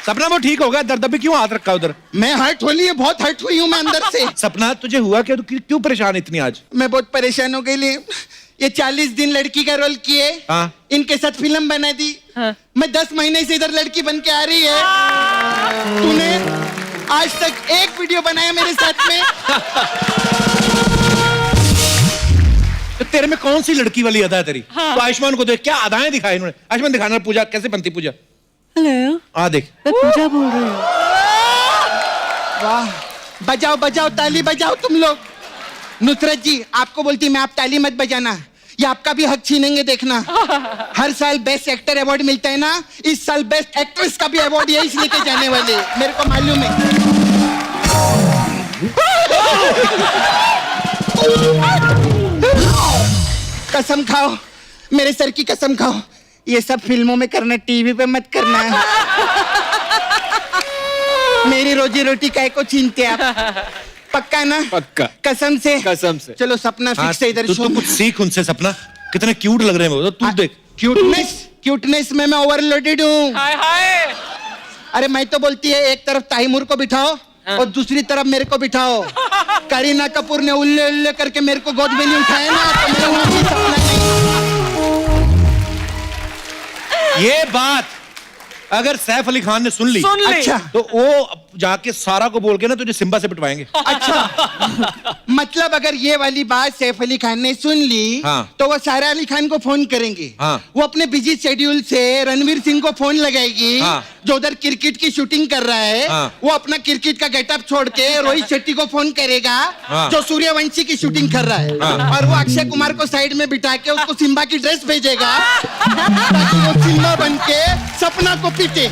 सपना वो ठीक होगा, दर्द भी क्यों हाथ रखा उधर? मैं हर्ट होली है, बहुत हर्ट हुई हूँ मैं अंदर से। सपना तुझे हुआ क्या? तू क्यों परेशान इतनी आज? मैं बहुत परेशान हो गई। ये 40 दिन लड़की का रोल किए, हाँ। इनके साथ फिल्म बना दी। मैं 10 महीने से इधर लड़की बन के आ रही है। तूने आज तक एक वीडियो बनाया मेरे साथ में? तो तेरे में कौन सी लड़की वाली अदा है तेरी? तो आयुष्मान को देख, क्या अदाएं दिखाई इन्होंने। आयुष्मान दिखाना, पूजा कैसे बनती पूजा। हेलो, हाँ देख, मैं पूजा बोल रही हूँ। वाह, बजाओ बजाओ, ताली बजाओ तुम लोग। नुसरत जी आपको बोलती मैं, आप ताली मत बजाना, ये आपका भी हक छीनेंगे देखना। हर साल बेस्ट एक्टर अवार्ड मिलता है ना, इस साल बेस्ट एक्ट्रेस का भी अवार्ड यही लेके जाने वाले, मेरे को मालूम है। कसम खाओ, मेरे सर की कसम खाओ, ये सब फिल्मों में करना, टीवी पे मत करना है। मेरी रोजी रोटी काय को छीनते आप? पक्का ना? पक्का। कसम से? कसम से। चलो सपना फिक्स है इधर। तू कुछ सीख उनसे सपना, कितने क्यूट लग रहे हैं वो, तू देख। क्यूटनेस में मैं ओवरलोडेड हूँ। हाय हाय। अरे मैं तो बोलती है एक तरफ ताइमूर को बिठाओ और दूसरी तरफ मेरे को बिठाओ। करीना कपूर ने उल्ले उल्ले करके मेरे को गोद में नहीं उठाया ना, तो मेरा वो भी सपना नहीं। ये बात अगर सैफ अली खान ने सुन ली, अच्छा तो वो जाके सारा को बोल के ना तुझे सिम्बा से पिटवाएंगे। अच्छा मतलब अगर ये वाली बात सैफ अली खान ने सुन ली, हाँ। तो वो सारा अली खान को फोन करेंगे। हाँ। वो अपने बिजी शेड्यूल से रणवीर सिंह को फोन लगाएगी, हाँ। जो उधर क्रिकेट की शूटिंग कर रहा है। हाँ। वो अपना क्रिकेट का गेटअप छोड़ के रोहित शेट्टी को फोन करेगा, हाँ। जो सूर्यवंशी की शूटिंग कर रहा है। हाँ। और वो अक्षय कुमार को साइड में बिठा के उसको सिम्बा की ड्रेस भेजेगा, ताकि वो सिम्बा बन के सपना को पीटे।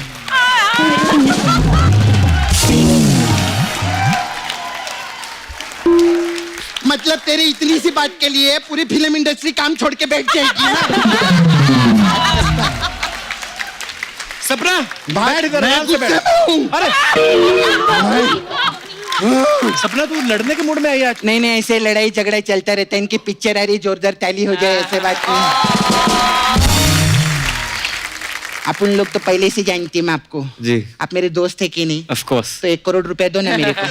मतलब तेरी इतनी सी बात के लिए पूरी फिल्म इंडस्ट्री काम छोड़ के बैठ जाएगी ना? सपना बैठ कर मैं आराम से बैठ। गुस्से में हूँ। अरे सपना तू लड़ने के मूड में आई आज? नहीं नहीं, ऐसे लड़ाई झगड़ा चलता रहता है। इनकी पिक्चर आ रही, जोरदार ताली हो जाए, ऐसे बात नहीं। अपन लोग तो पहले से जानती है मैं आपको। जी। आप मेरे दोस्त है कि नहीं? Of course. तो 1 करोड़ रुपया दो ना मेरे को।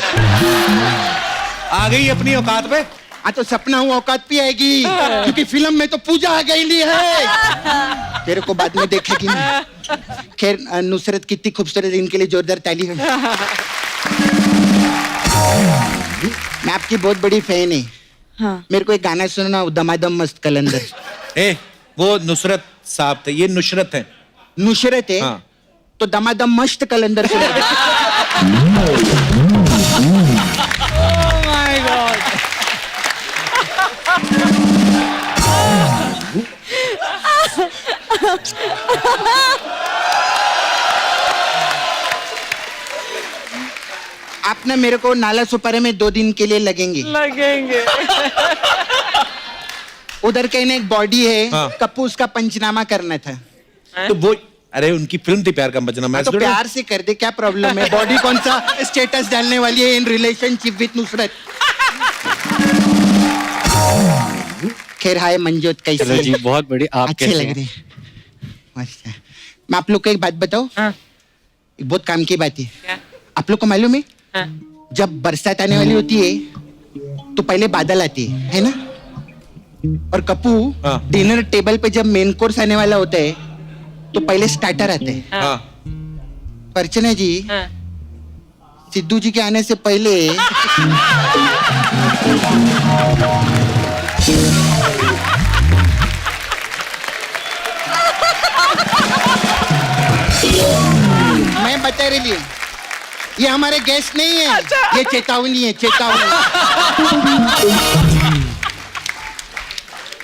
आ गई अपनी औकात पे। हाँ तो सपना हूँ औकात भी आएगी, क्योंकि फिल्म में तो पूजा आ गई है। तेरे को बाद में देखेगी मैं। खैर नुसरत कितनी खूबसूरत है, इनके लिए जोरदार ताली हो। मैं आपकी बहुत बड़ी फैन है। हाँ। मेरे को एक गाना सुनना, दमादम मस्त कलंदर। ए वो नुसरत साहब थे, ये नुशरत है। नुसरत है? हाँ। तो दमादम मस्त कलंदर सुना। आप ना मेरे को नाला सुपारे में 2 दिन के लिए लगेंगे। उधर कहने एक बॉडी है, हाँ। कप्पू उसका पंचनामा करना था। तो वो अरे उनकी फिल्म थी प्यार का बजना, मैं तो प्यार से कर दे, क्या प्रॉब्लम है? बॉडी कौन सा स्टेटस डालने वाली है इन रिलेशनशिप विद नुसरत? खैर हाय मंजोत, कैसे? चलो जी, बहुत बड़ी। आप अच्छे कैसे लग हैं? रहे हैं। अच्छा मैं आप लोग को एक बात बताऊं? एक बहुत काम की बात है। आप लोग को मालूम है, जब बरसात आने वाली होती है तो पहले बादल आते है ना? और कप्पू हाँ। डिनर टेबल पे जब मेन कोर्स आने वाला होता है तो पहले स्टार्टर आते हैं। हाँ। अर्चना जी, सिद्धू जी के आने से पहले मैं बता रही हूँ, ये हमारे गेस्ट नहीं है। ये चेतावनी है, चेतावनी।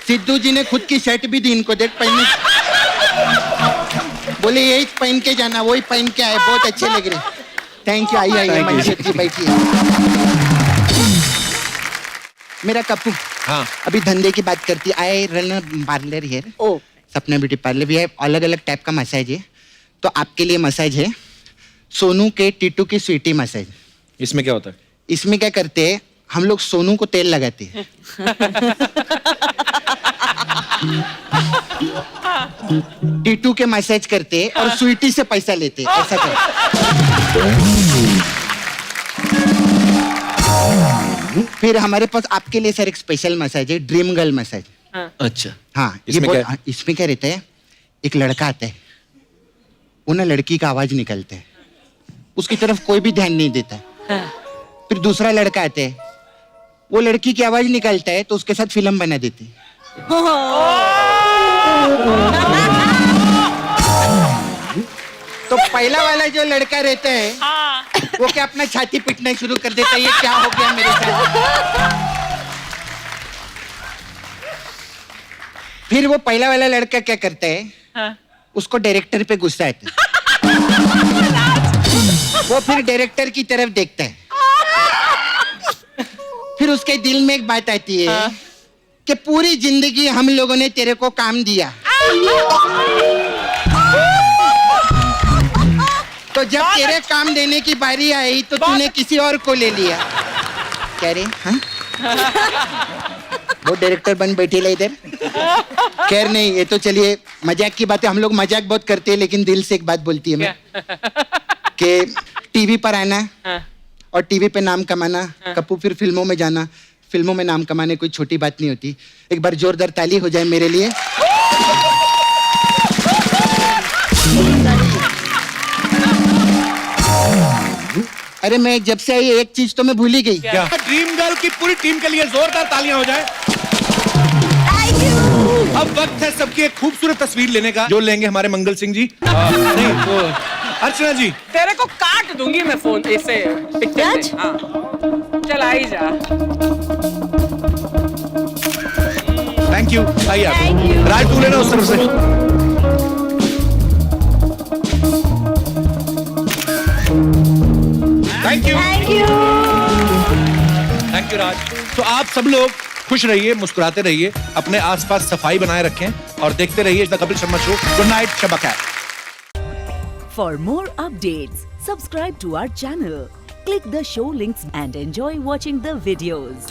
सिद्धू जी ने खुद की शर्ट भी दी इनको, देख पहने, बोले यही पहन के जाना, वही पहन के आए, बहुत अच्छे लग रहे। थैंक यू, आइए मंजीत जी बैठिए। मेरा कप्पू, हाँ अभी धंधे की बात करती, आई रन पार्लर हियर, ओ सपना ब्यूटी पार्लर भी है, अलग अलग टाइप का मसाज है। तो आपके लिए मसाज है सोनू के टीटू की स्वीटी मसाज। इसमें क्या होता है? इसमें क्या करते हैं हम लोग, सोनू को तेल लगाते हैं, टीटू के मसाज करते हैं और स्वीटी से पैसा लेते हैं, ऐसा करते। फिर हमारे पास आपके लिए सर एक स्पेशल मसाज है, ड्रीम गर्ल मसाज। अच्छा, हाँ, इसमें क्या है? इसमें क्या रहता है, एक लड़का आता है, वो ना लड़की का आवाज निकलता है, उसकी तरफ कोई भी ध्यान नहीं देता है। फिर दूसरा लड़का आता है, वो लड़की की आवाज निकालता है तो उसके साथ फिल्म बना देते हैं। तो पहला वाला जो लड़का रहता है वो क्या अपना छाती पीटना शुरू कर देता है, ये क्या हो गया मेरे साथ। फिर वो पहला वाला लड़का क्या करता है, उसको डायरेक्टर पे गुस्सा आता है, वो फिर डायरेक्टर की तरफ देखता है। फिर उसके दिल में एक बात आती है कि पूरी जिंदगी हम लोगों ने तेरे को काम दिया, तो जब तेरे काम देने की बारी आई तो तूने किसी और को ले लिया। क्या रे, हाँ? वो डायरेक्टर बन बैठे ले इधर। खैर नहीं, ये तो चलिए मजाक की बात है, हम लोग मजाक बहुत करते हैं, लेकिन दिल से एक बात बोलती है मैं कि टीवी पर आना और टीवी पे नाम कमाना, कप्पू फिर फिल्मों में जाना, फिल्मों में नाम कमाने कोई छोटी बात नहीं होती। एक बार जोरदार ताली हो जाए मेरे लिए। अरे मैं जब से आई एक चीज तो मैं भूल ही गई। क्या? ड्रीम गर्ल की पूरी टीम के लिए जोरदार तालियां हो जाए। अब वक्त है सबकी एक खूबसूरत तस्वीर लेने का, जो लेंगे हमारे मंगल सिंह जी। नहीं, वो अर्चना जी। तेरे को काट दूंगी मैं फोन इससे पिक्चर में। हाँ चल आई जा। थैंक यू, आइए आप। राज तू लेना उस तरफ से। थैंक यू, थैंक यू राज। तो आप सब लोग खुश रहिए, मुस्कुराते रहिए, अपने आसपास सफाई बनाए रखें और देखते रहिए the Kapil Sharma show. Good night, शब खैर। For more updates, subscribe to our channel, click the show links and enjoy watching the videos.